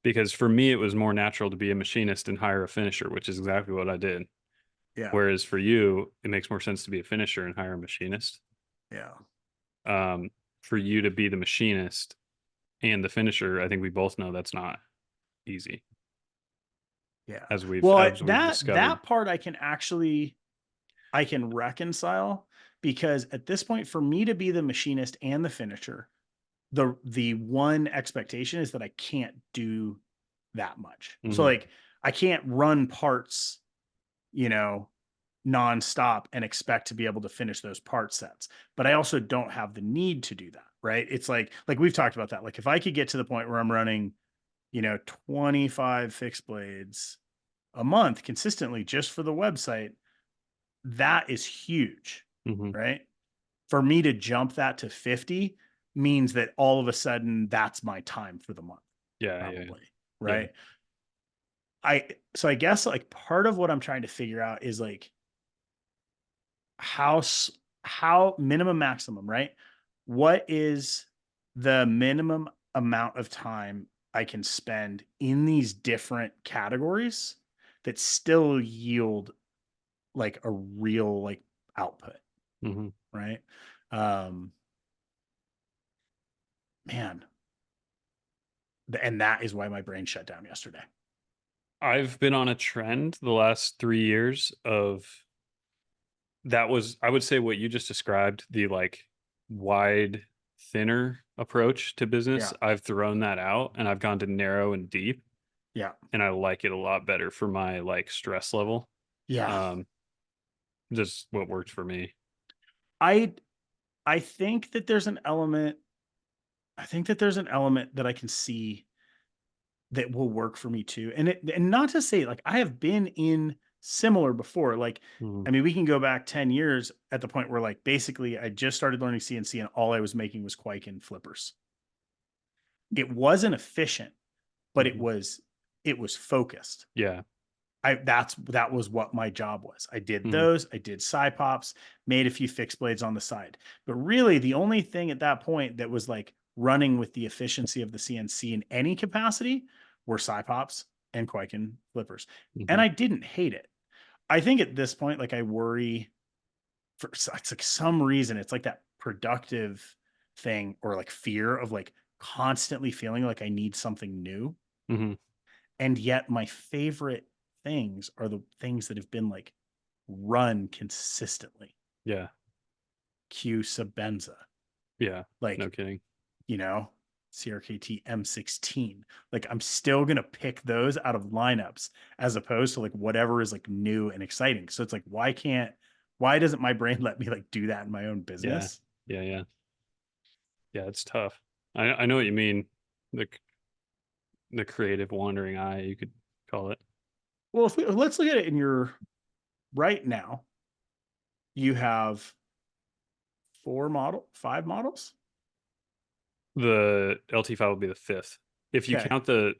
Because for me, it was more natural to be a machinist and hire a finisher, which is exactly what I did. Yeah, Whereas for you, it makes more sense to be a finisher and hire a machinist. yeah, Um, for you to be the machinist and the finisher, I think we both know that's not easy, yeah. as we've Well, discovered. that part I can reconcile because at this point, for me to be the machinist and the finisher, the one expectation is that I can't do that much. So Hmm. like I can't run parts, you know, nonstop and expect to be able to finish those part sets. But I also don't have the need to do that, right? It's like we've talked about that. Like if I could get to the point where I'm running, 25 fixed blades a month consistently just for the website, that is huge, Hmm. right? For me to jump that to 50 means that all of a sudden that's my time for the month, Yeah, yeah, probably, yeah. right? I guess like part of what I'm trying to figure out is like how how minimum maximum, right? What is the minimum amount of time I can spend in these different categories that still yield like a real like output, Hmm. right? Um man, and that is why my brain shut down yesterday. I've been on a trend the last 3 years of that was, I would say, what you just described, the like wide, thinner approach to business. Yeah. I've thrown that out and I've gone to narrow and deep, Yeah. and I like it a lot better for my like stress level. Yeah. Um, just what worked for me. I I think that there's an element that I can see that will work for me too. And not to say like I have been in similar before. Like, Mhm, I mean, we can go back 10 years at the point where like basically I just started learning CNC and all I was making was Quaikin flippers. It wasn't efficient, but mhm. it was focused. Yeah. That was what my job was. I did Mhm, those, I did side pops, made a few fixed blades on the side. But really the only thing at that point that was like running with the efficiency of the CNC in any capacity were side pops and Quaikin flippers. And mhm, I didn't hate it. I think at this point, like I worry for it's like some reason, it's like that productive thing or like fear of like constantly feeling like I need something new. mhm. And yet my favorite things are the things that have been like run consistently. Yeah. Q Sabenza, Yeah. No like, kidding. you know, CRKT M16. Like I'm still gonna pick those out of lineups as opposed to like whatever is like new and exciting. So it's like, why doesn't my brain let me like do that in my own Yeah. business? Yeah, yeah. Yeah, it's tough. I know what you mean. Like the creative wandering eye, you could call it. Well, let's look at it in your right now. You have five models. The LT5 will be the fifth. If you Okay. count the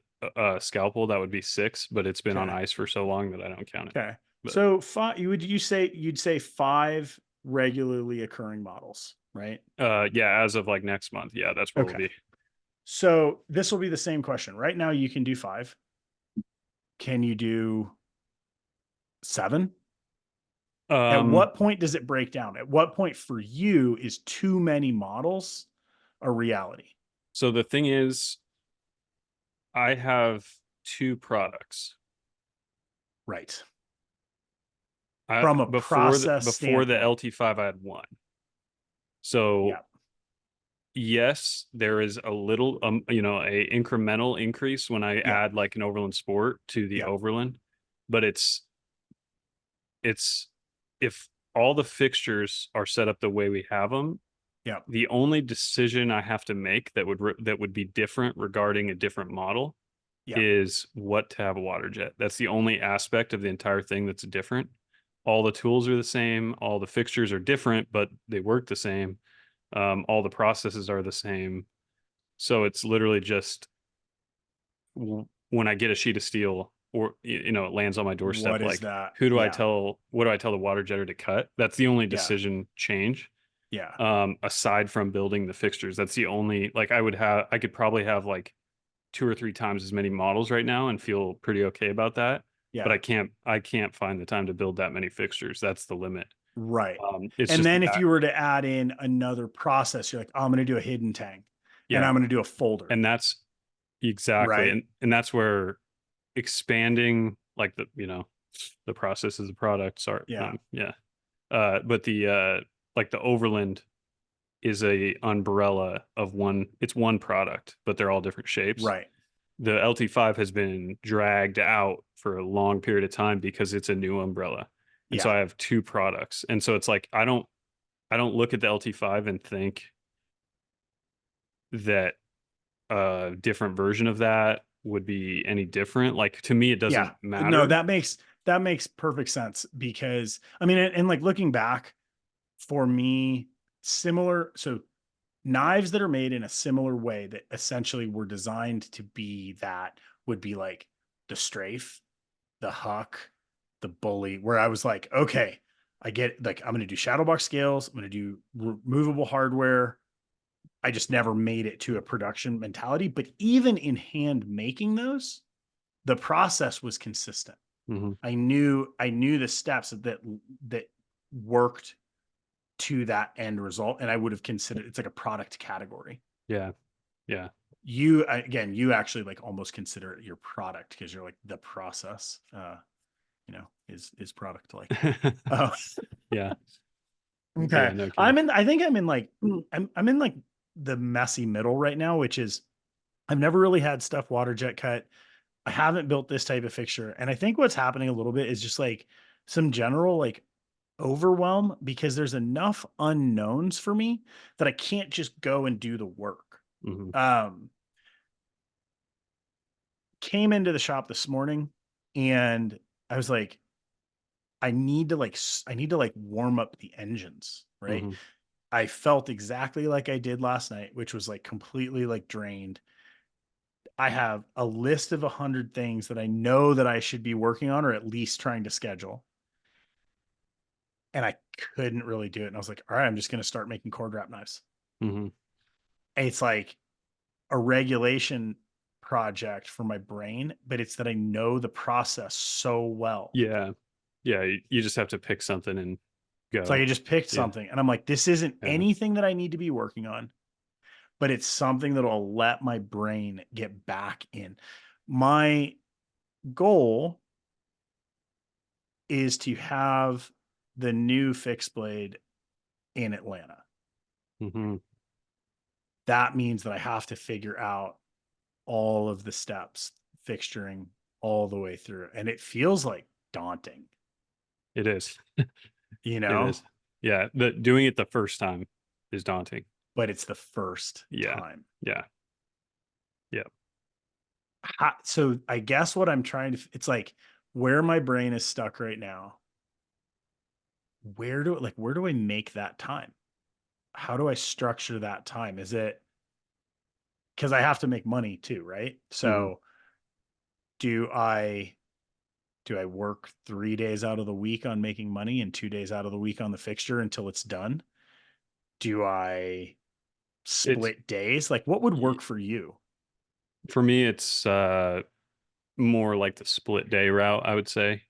scalpel, that would be six, but it's been on Okay. ice for so long that I don't count it. Okay. But So five, you'd say five regularly occurring models, right? yeah, as of like next month, yeah, that's where we'll Okay. be. So this will be the same question. Right now, you can do five. Can you do seven? At Um, what point does it break down? At what point for you is too many models a reality? so the thing is, I have two products. Right. I From a process before the standpoint. LT5, I had one. So Yeah. yes, there is a little, a incremental increase when I Yeah. add like an Overland Sport to the Yeah. Overland, but it's if all the fixtures are set up the way we have them, Yeah. the only decision I have to make that would be different regarding a different model Yeah. is what to have a water jet. That's the only aspect of the entire thing that's different. All the tools are the same, all the fixtures are different, but they work the same. All the processes are the same. So it's literally just when I get a sheet of steel or it lands on my doorstep, What is like that? who do I Yeah. tell? What do I tell the water jetter to cut? That's the only Yeah. decision change. Yeah. Aside from building the fixtures, that's the only like I could probably have like two or three times as many models right now and feel pretty okay about that. But Yeah. I can't find the time to build that many fixtures. That's the limit. Right. It's And just then if you were to add in another process, you're like, oh, I'm going to do a hidden tang and yeah, I'm going to do a folder. and that's exactly Right. and that's where expanding like the process as a product. Sorry, Yeah. yeah. But the like the Overland is a umbrella of one. It's one product, but they're all different shapes. Right. The LT5 has been dragged out for a long period of time because it's a new umbrella. And so Yeah. I have two products. And so it's like I don't look at the LT5 and think that a different version of that would be any different. Like to me it Yeah. doesn't No, matter. that makes perfect sense because I mean, and like looking back for me, similar. So knives that are made in a similar way that essentially were designed to be that would be like the strafe, the huck, the bully, where I was like, okay, I get like, I'm going to do shadow box scales. I'm going to do removable hardware. I just never made it to a production mentality. But even in hand making those, the process was consistent. Mm-hmm. I knew the steps that worked to that end result. And I would have considered it's like a product category. Yeah. Yeah. You again, you actually like almost consider it your product because you're like the process, is product like. Oh, Yeah. okay. Yeah. No kidding. I think I'm in like, I'm in like the messy middle right now, which is I've never really had stuff water jet cut. I haven't built this type of fixture. And I think what's happening a little bit is just like some general like overwhelm because there's enough unknowns for me that I can't just go and do the work. Mm-hmm. Um, Came into the shop this morning and I was like, I need to like warm up the engines, right? Mm-hmm. I felt exactly like I did last night, which was like completely like drained. I have a list of 100 things that I know that I should be working on or at least trying to schedule. And I couldn't really do it. And I was like, all right, I'm just going to start making cord wrap knives. Mm-hmm. And it's like a regulation project for my brain, but it's that I know the process so well. Yeah. Yeah. You just have to pick something and It's like I go. just picked Yeah. something and I'm like, this isn't Yeah. anything that I need to be working on, but it's something that'll let my brain get back in. My goal is to have the new fixed blade in Atlanta. Mm-hmm. That means that I have to figure out all of the steps, fixturing all the way through. And it feels like daunting, It is. you It know, is. Yeah. Doing it the first time is daunting. but it's the first Yeah. time. Yeah. Yeah. So I guess what I'm trying to, it's like where my brain is stuck right now. Where do I make that time? How do I structure that time? Is it because I have to make money too, right? Hmm. So do I do I work 3 days out of the week on making money and 2 days out of the week on the fixture until it's done? Do I It's split days? Like what would y- work for you? for me, it's more like the split day route, I would say.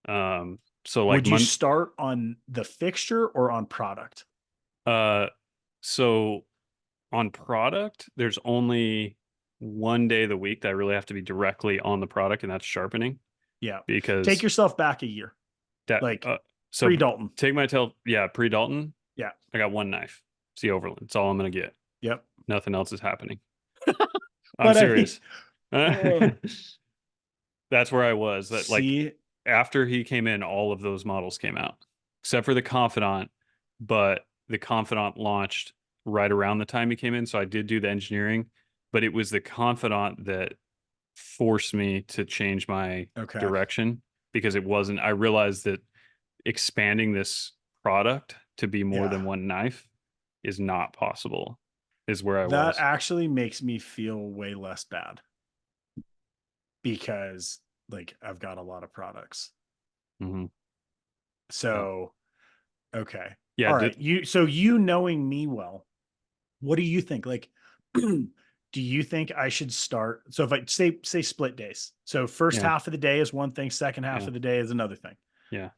So like Would you start on the fixture or on product? uh, so on product, there's only one day of the week that I really have to be directly on the product, and that's sharpening Yeah. Take because yourself back a year, that like so pre Dalton. take my tail, yeah, pre-Dalton, Yeah. I got one knife. It's the Overland. It's all I'm gonna get. Yep. Nothing else is happening. I'm But I mean, serious. uh, That's where I was. That like see, after he came in, all of those models came out, except for the Confidant. But the Confidant launched right around the time he came in, so I did do the engineering. But it was the Confidant that forced me to change my okay. direction because it wasn't. I realized that expanding this product to be more Yeah. than one knife is not possible. Is where I That was. actually makes me feel way less bad because like I've got a lot of products. Hmm. Yeah. So, okay. Yeah. All right. You knowing me well, what do you think? Like, do you think I should start? So if I say split days. So first Yeah. half of the day is one thing, second half Yeah. of the day is another thing. Yeah.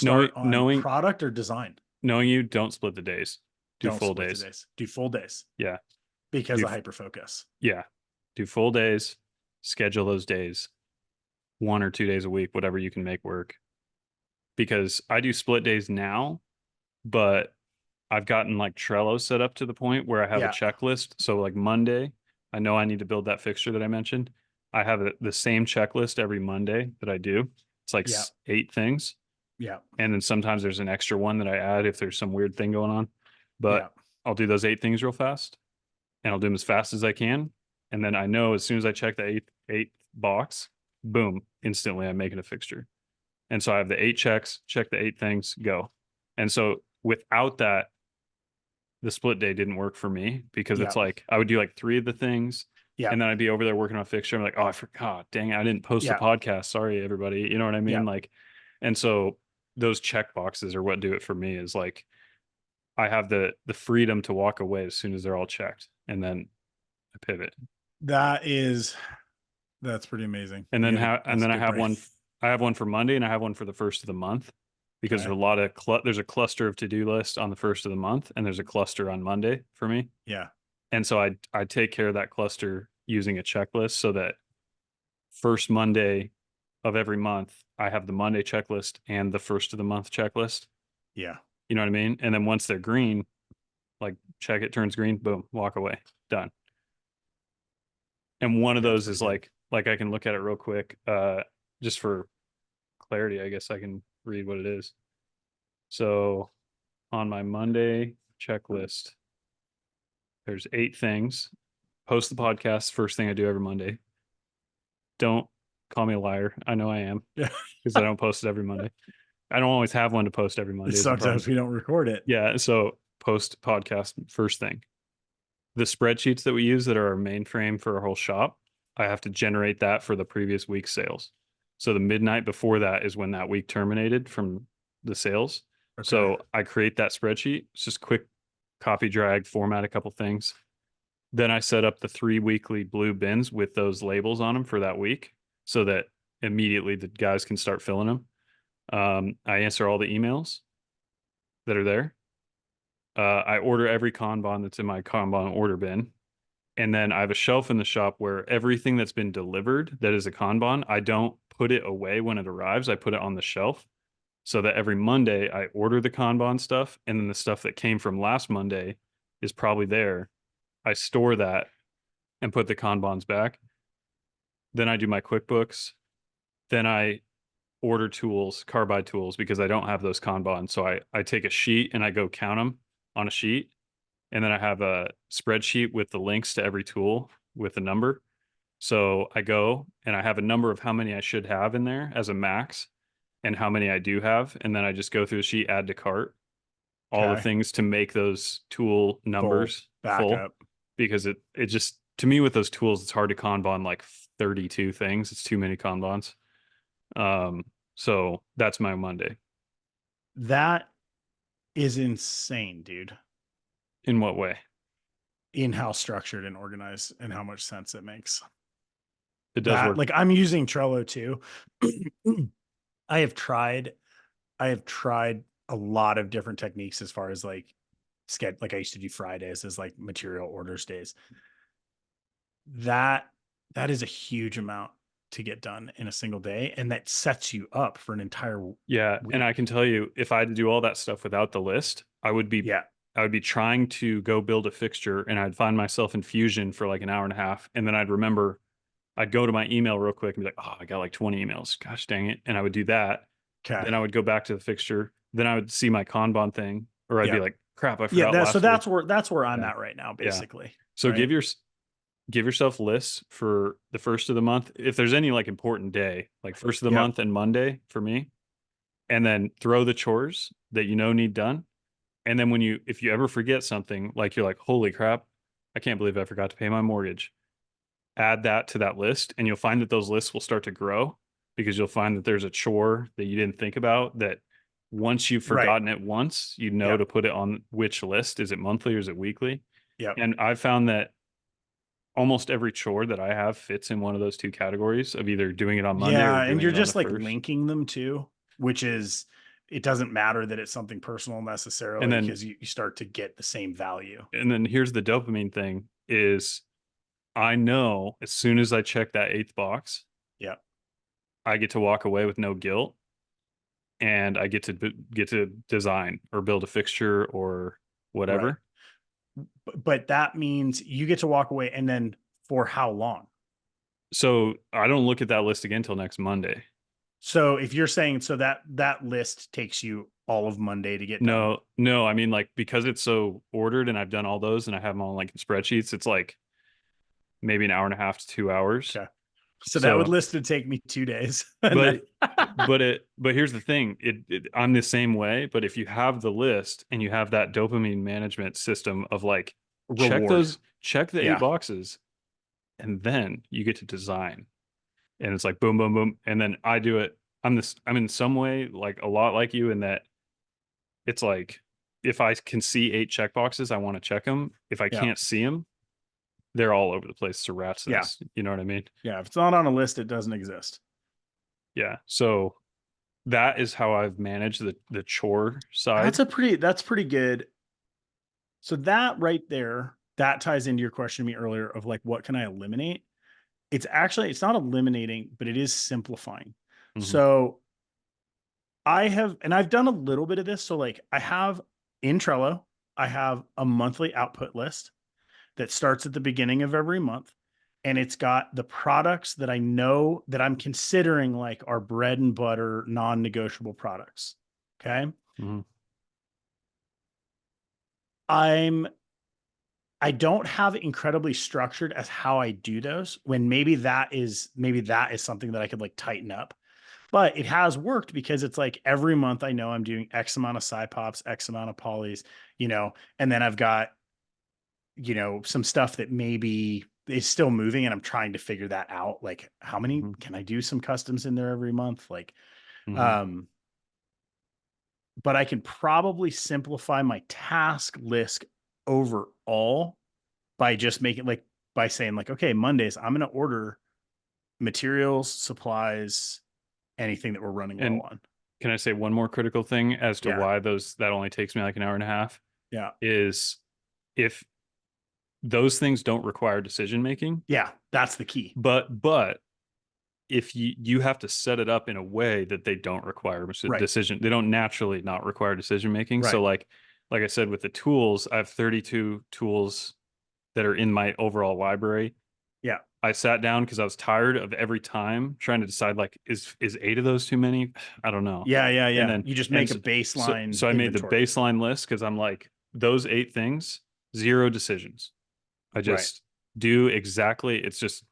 Knowing Start on knowing product or design. knowing you, don't split the days. Do Don't full split the days. days. Do full days Yeah. because Do of hyper focus. yeah. Do full days. Schedule those days, 1 or 2 days a week, whatever you can make work. Because I do split days now, but I've gotten like Trello set up to the point where I have a Yeah. checklist. So like Monday, I know I need to build that fixture that I mentioned. I have the same checklist every Monday that I do. It's like Yeah. 8 things. Yeah. And then sometimes there's an extra one that I add if there's some weird thing going on. But Yeah. I'll do those 8 things real fast and I'll do them as fast as I can. And then I know as soon as I check the eighth box, boom, instantly I'm making a fixture. And so I have the 8 checks, check the 8 things, go. And so without that, the split day didn't work for me because Yeah. it's like I would do like 3 of the things Yeah. and then I'd be over there working on a fixture. I'm like, oh, I forgot. Dang it, I didn't post the Yeah. podcast. Sorry, everybody. You know what I Yeah. mean? Like, and so those check boxes are what do it for me is like I have the freedom to walk away as soon as they're all checked and then I pivot. That is that's pretty amazing. And then That's a I good have brain. I have one for Monday and I have one for the first of the month because Okay. there's a lot of there's a cluster of to-do list on the first of the month and there's a cluster on Monday for me. Yeah. And so I take care of that cluster using a checklist so that first Monday of every month I have the Monday checklist and the first of the month checklist. Yeah. You know what I mean? And then once they're green, like check it turns green, boom, walk away, done. And one of That's those pretty is good. like I can look at it real quick, just for clarity. I guess I can read what it is. So on my Monday checklist, there's 8 things. Post the podcast, first thing I do every Monday. Don't call me a liar. I know I am Yeah. because I don't post it every Monday. I don't always have one to post every Monday is the problem. Sometimes we don't record it. Yeah. So post podcast first thing. The spreadsheets that we use that are our mainframe for our whole shop, I have to generate that for the previous week's sales. So the midnight before that is when that week terminated from the sales. Okay. So I create that spreadsheet. It's just quick copy, drag, format a couple things. Then I set up the 3 weekly blue bins with those labels on them for that week so that immediately the guys can start filling them. I answer all the emails that are there. I order every Kanban that's in my Kanban order bin. And then I have a shelf in the shop where everything that's been delivered that is a Kanban, I don't put it away when it arrives. I put it on the shelf so that every Monday I order the Kanban stuff. And then the stuff that came from last Monday is probably there. I store that and put the Kanbans back. Then I do my QuickBooks. Then I order tools, carbide tools, because I don't have those Kanban. So I take a sheet and I go count them on a sheet. And then I have a spreadsheet with the links to every tool with a number. So I go and I have a number of how many I should have in there as a max and how many I do have. And then I just go through the sheet, add to cart, all the Okay. things to make those tool Full numbers full. backup. Because it just, to me with those tools, it's hard to Kanban like 32 things. It's too many Kanbans. So that's my Monday. That is insane, dude, In what way? in how structured and organized and how much sense it makes. It does That, work. like, I'm using Trello too. I have tried, I have tried a lot of different techniques as far as like like I used to do Fridays as like material orders days. That that is a huge amount to get done in a single day, and that sets you up for an entire Yeah, and I week. can tell you, if I had to do all that stuff without the list, Yeah. I would be trying to go build a fixture, and I'd find myself in Fusion for like an hour and a half, and then I'd remember I'd go to my email real quick and be like, oh, I got like 20 emails. Gosh dang it. And I would do that. Okay. Then I would go back to the fixture. Then I would see my Kanban thing, or I'd be Yeah. like, crap, I Yeah. forgot So last week. that's where I'm Yeah. at right now, Yeah. basically. So Right. give yourself lists for the first of the month. If there's any like important day, like first of the Yep. month and Monday for me, and then throw the chores that you know need done. And then if you ever forget something, like you're like, holy crap, I can't believe I forgot to pay my mortgage. Add that to that list, and you'll find that those lists will start to grow because you'll find that there's a chore that you didn't think about that once you've Right. forgotten it once, you know Yep. to put it on which list. Is it monthly or is it weekly? Yep. And I've found that almost every chore that I have fits in one of those two categories of either doing it on Monday or Yeah. And doing you're it on the just like first. linking them too, which is, it doesn't matter that it's something personal And necessarily then because you start to get the same value. here's the dopamine thing is I know as soon as I check that eighth box, Yep. I get to walk away with no guilt and I get to design or build a fixture or Right. whatever. But that means you get to walk away, and then for how long? So I don't look at that list again until next Monday. So if you're saying, so that list takes you all of Monday to get done. No, I mean like because it's so ordered and I've done all those and I have them all like in spreadsheets, it's like maybe an hour and a half to 2 hours. Okay. So that would So, list would take me 2 days. And then but but here's the thing, I'm the same way. But if you have the list and you have that dopamine management system of like reward. check the eight Yeah. boxes, and then you get to design and it's like boom, boom, boom. And then I do it. I'm in some way like a lot like you in that it's like if I can see eight check boxes, I want to check them. If I Yeah. can't see them, they're all over the place. It's a rat's Yeah. nest. You know what I mean? Yeah. If it's not on a list, it doesn't exist. Yeah. So that is how I've managed the chore side. That's pretty good. So that right there, that ties into your question to me earlier of like, what can I eliminate? It's not eliminating, but it is simplifying. Hmm. So I've done a little bit of this. So like I have in Trello, I have a monthly output list that starts at the beginning of every month. And it's got the products that I know that I'm considering like our bread and butter, non-negotiable products. Okay. Hmm. I'm I don't have incredibly structured as how I do those, when maybe that is something that I could like tighten up. But it has worked because it's like every month I know I'm doing X amount of side pops, X amount of polys, and then I've got, some stuff that maybe is still moving and I'm trying to figure that out. Like how many Hmm. can I do some customs in there every month? Like, Hmm. um, but I can probably simplify my task list overall by just making like by saying like, okay, Mondays, I'm going to order materials, supplies, anything that we're running low And on. can I say one more critical thing as to Yeah. why that only takes me like an hour and a half Yeah. is if those things don't require decision making, Yeah. That's the key. but if you have to set it up in a way that they don't require Right. decision, they don't naturally not require decision making. So Right. like I said with the tools, I have 32 tools that are in my overall library. Yeah. I sat down because I was tired of every time trying to decide like is eight of those too many? I don't know. Yeah. Yeah. And Yeah. then You just and make a baseline so I made the inventory. baseline list because I'm like those eight things, zero decisions. I Right. just do exactly. It's just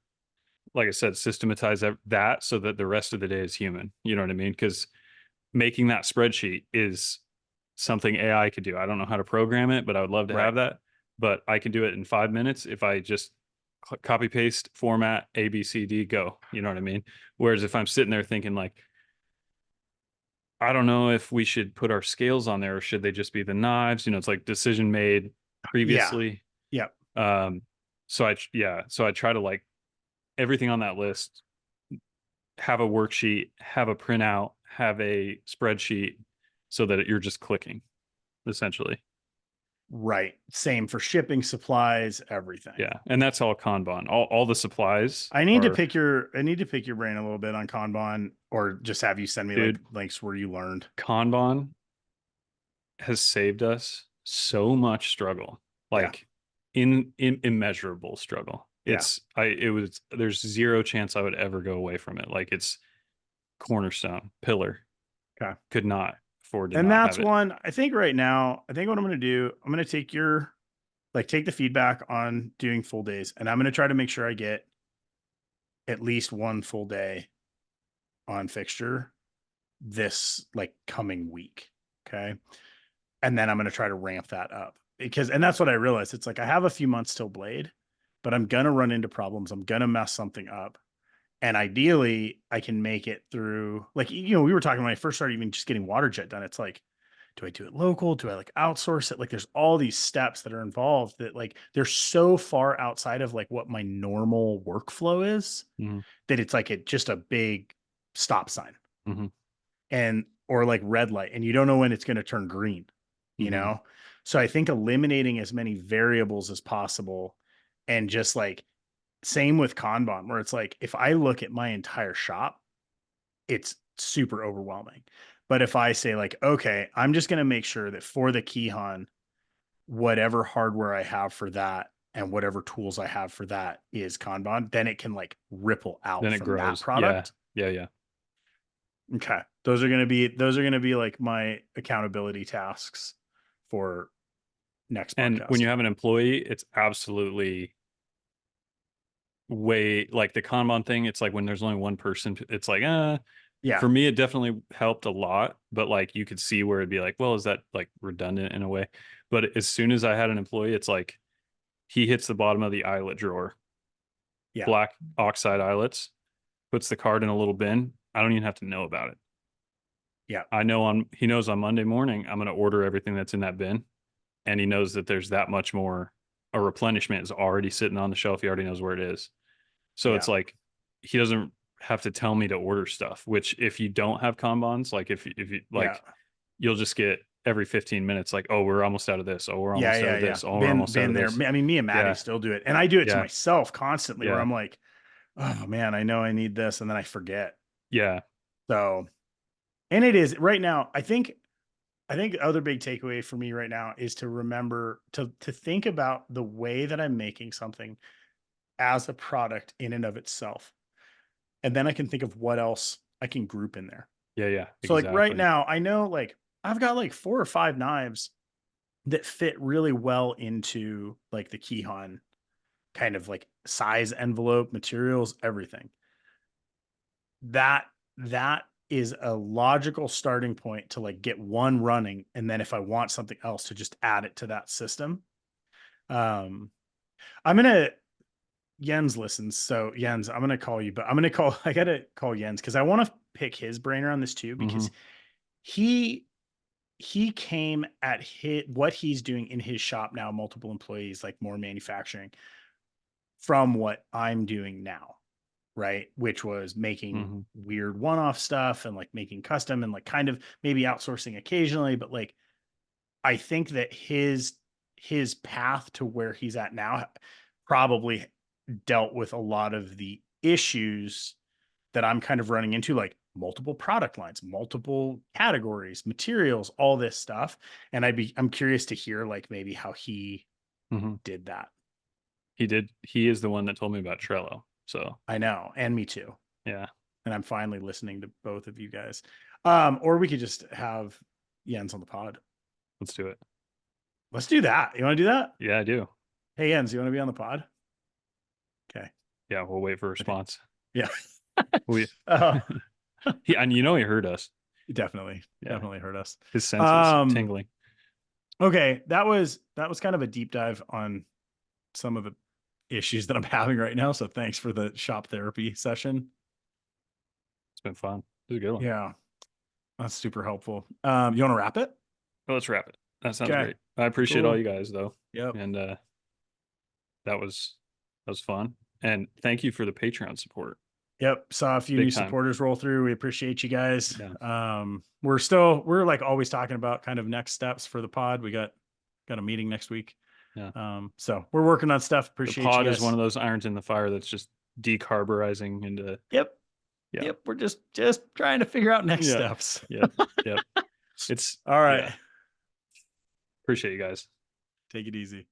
like I said, systematize that so that the rest of the day is human. You know what I mean? Because making that spreadsheet is something AI could do. I don't know how to program it, but I would love to Right. have that. But I can do it in 5 minutes if I just copy paste, format, A, B, C, D, go. You know what I mean? Whereas if I'm sitting there thinking like, I don't know if we should put our scales on there or should they just be the knives? You know, it's like decision made Yeah. previously. Yeah. Um, so I try to like everything on that list, have a worksheet, have a printout, have a spreadsheet so that you're just clicking essentially. Right. Same for shipping, supplies, everything. Yeah. And that's all Kanban. All the supplies are, I need to pick your brain a little bit on Kanban, or just have you send me like dude, links where you learned. Kanban has saved us so much struggle, Yeah. like in immeasurable struggle. Yeah. There's zero chance I would ever go away from it. Like it's cornerstone, pillar. Okay. Could not afford to And not that's have it. one I think right now, I think what I'm going to do, I'm going to take take the feedback on doing full days, and I'm going to try to make sure I get at least one full day on fixture this like coming week. Okay. And then I'm going to try to ramp that up and that's what I realized. It's like I have a few months till Blade, but I'm going to run into problems. I'm going to mess something up. And ideally, I can make it through, like, we were talking when I first started even just getting water jet done. It's like, do I do it local? Do I like outsource it? Like, there's all these steps that are involved that like they're so far outside of like what my normal workflow is Hmm. that it's like just a big stop sign Hmm. and or like red light, and you don't know when it's going to turn green, you Hmm. know? So I think eliminating as many variables as possible, and just like same with Kanban, where it's like if I look at my entire shop, it's super overwhelming. But if I say like, okay, I'm just going to make sure that for the Keyhon, whatever hardware I have for that and whatever tools I have for that is Kanban, then it can like ripple out Then it from that grows. Yeah. product. Yeah. Yeah. Okay. Those are going to be like my accountability tasks for next And when podcast. you have an employee, it's absolutely way like the Kanban thing. It's like when there's only one person, it's like, Yeah. for me, it definitely helped a lot, but like you could see where it'd be like, well, is that like redundant in a way? But as soon as I had an employee, it's like he hits the bottom of the eyelet drawer, Yeah. black oxide eyelets, puts the card in a little bin. I don't even have to know about it. Yeah. He knows on Monday morning, I'm going to order everything that's in that bin. And he knows that there's that much more. A replenishment is already sitting on the shelf. He already knows where it is. So Yeah. it's like he doesn't have to tell me to order stuff, which if you don't have Kanbans, like if you Yeah. like, you'll just get every 15 minutes, like, oh, we're almost out of this. Oh, we're Yeah. almost out Yeah. of Yeah. this. Oh, we're Been almost out been of there. this. I mean, me and Maddie Yeah. still do it. And I do it to Yeah. myself constantly where Yeah. I'm like, oh man, I know I need this. And then I forget. Yeah. So, and it is right now, I think the other big takeaway for me right now is to remember to think about the way that I'm making something as a product in and of itself. And then I can think of what else I can group in there. Yeah. Yeah. So like right Exactly. now, I know like I've got like 4 or 5 knives that fit really well into like the Keyhon kind of like size envelope, materials, everything. That is a logical starting point to like get one running, and then if I want something else to just add it to that system. Um I'm gonna Jens listens. So Jens, I'm gonna call you, but I gotta call Jens because I want to pick his brain around this too, Hmm. because he he came at what he's doing in his shop now, multiple employees, like more manufacturing, from what I'm doing now, right? Which was making Hmm. weird one-off stuff and like making custom and like kind of maybe outsourcing occasionally, but like I think that his path to where he's at now probably dealt with a lot of the issues that I'm kind of running into, like multiple product lines, multiple categories, materials, all this stuff. And I'm curious to hear like maybe how he Hmm. did that. He did. He is the one that told me about Trello. So I know, and me too. yeah, And I'm finally listening to both of you guys. Or we could just have Jens on the pod. let's do it. Let's do that. You want to do that? Yeah, I do. Hey Jens, you want to be on the pod? Okay. Yeah, we'll wait for a response. Yeah. We, Oh, and he heard us. definitely, Yeah, definitely hurt us. his senses Um, tingling. okay, that was kind of a deep dive on some of the issues that I'm having right now. So thanks for the shop therapy session. It's been fun. It was a good one. Yeah, that's super helpful. You want to wrap it? Well, let's wrap it. That sounds Okay, great. I appreciate all cool. you guys though, Yep. and that was fun. And thank you for the Patreon support. Yep. Saw a few Big new time. supporters roll through. We appreciate you guys. Yeah. We're like always talking about kind of next steps for the pod. We got a meeting next week. Yeah. So we're working on stuff. The Appreciate you pod is one guys. of those irons in the fire that's just decarburizing into. Yep. Yeah. Yep. We're just trying to figure out next Yeah. steps. Yep. Yep. It's All right. yeah. Appreciate you guys. Take it easy.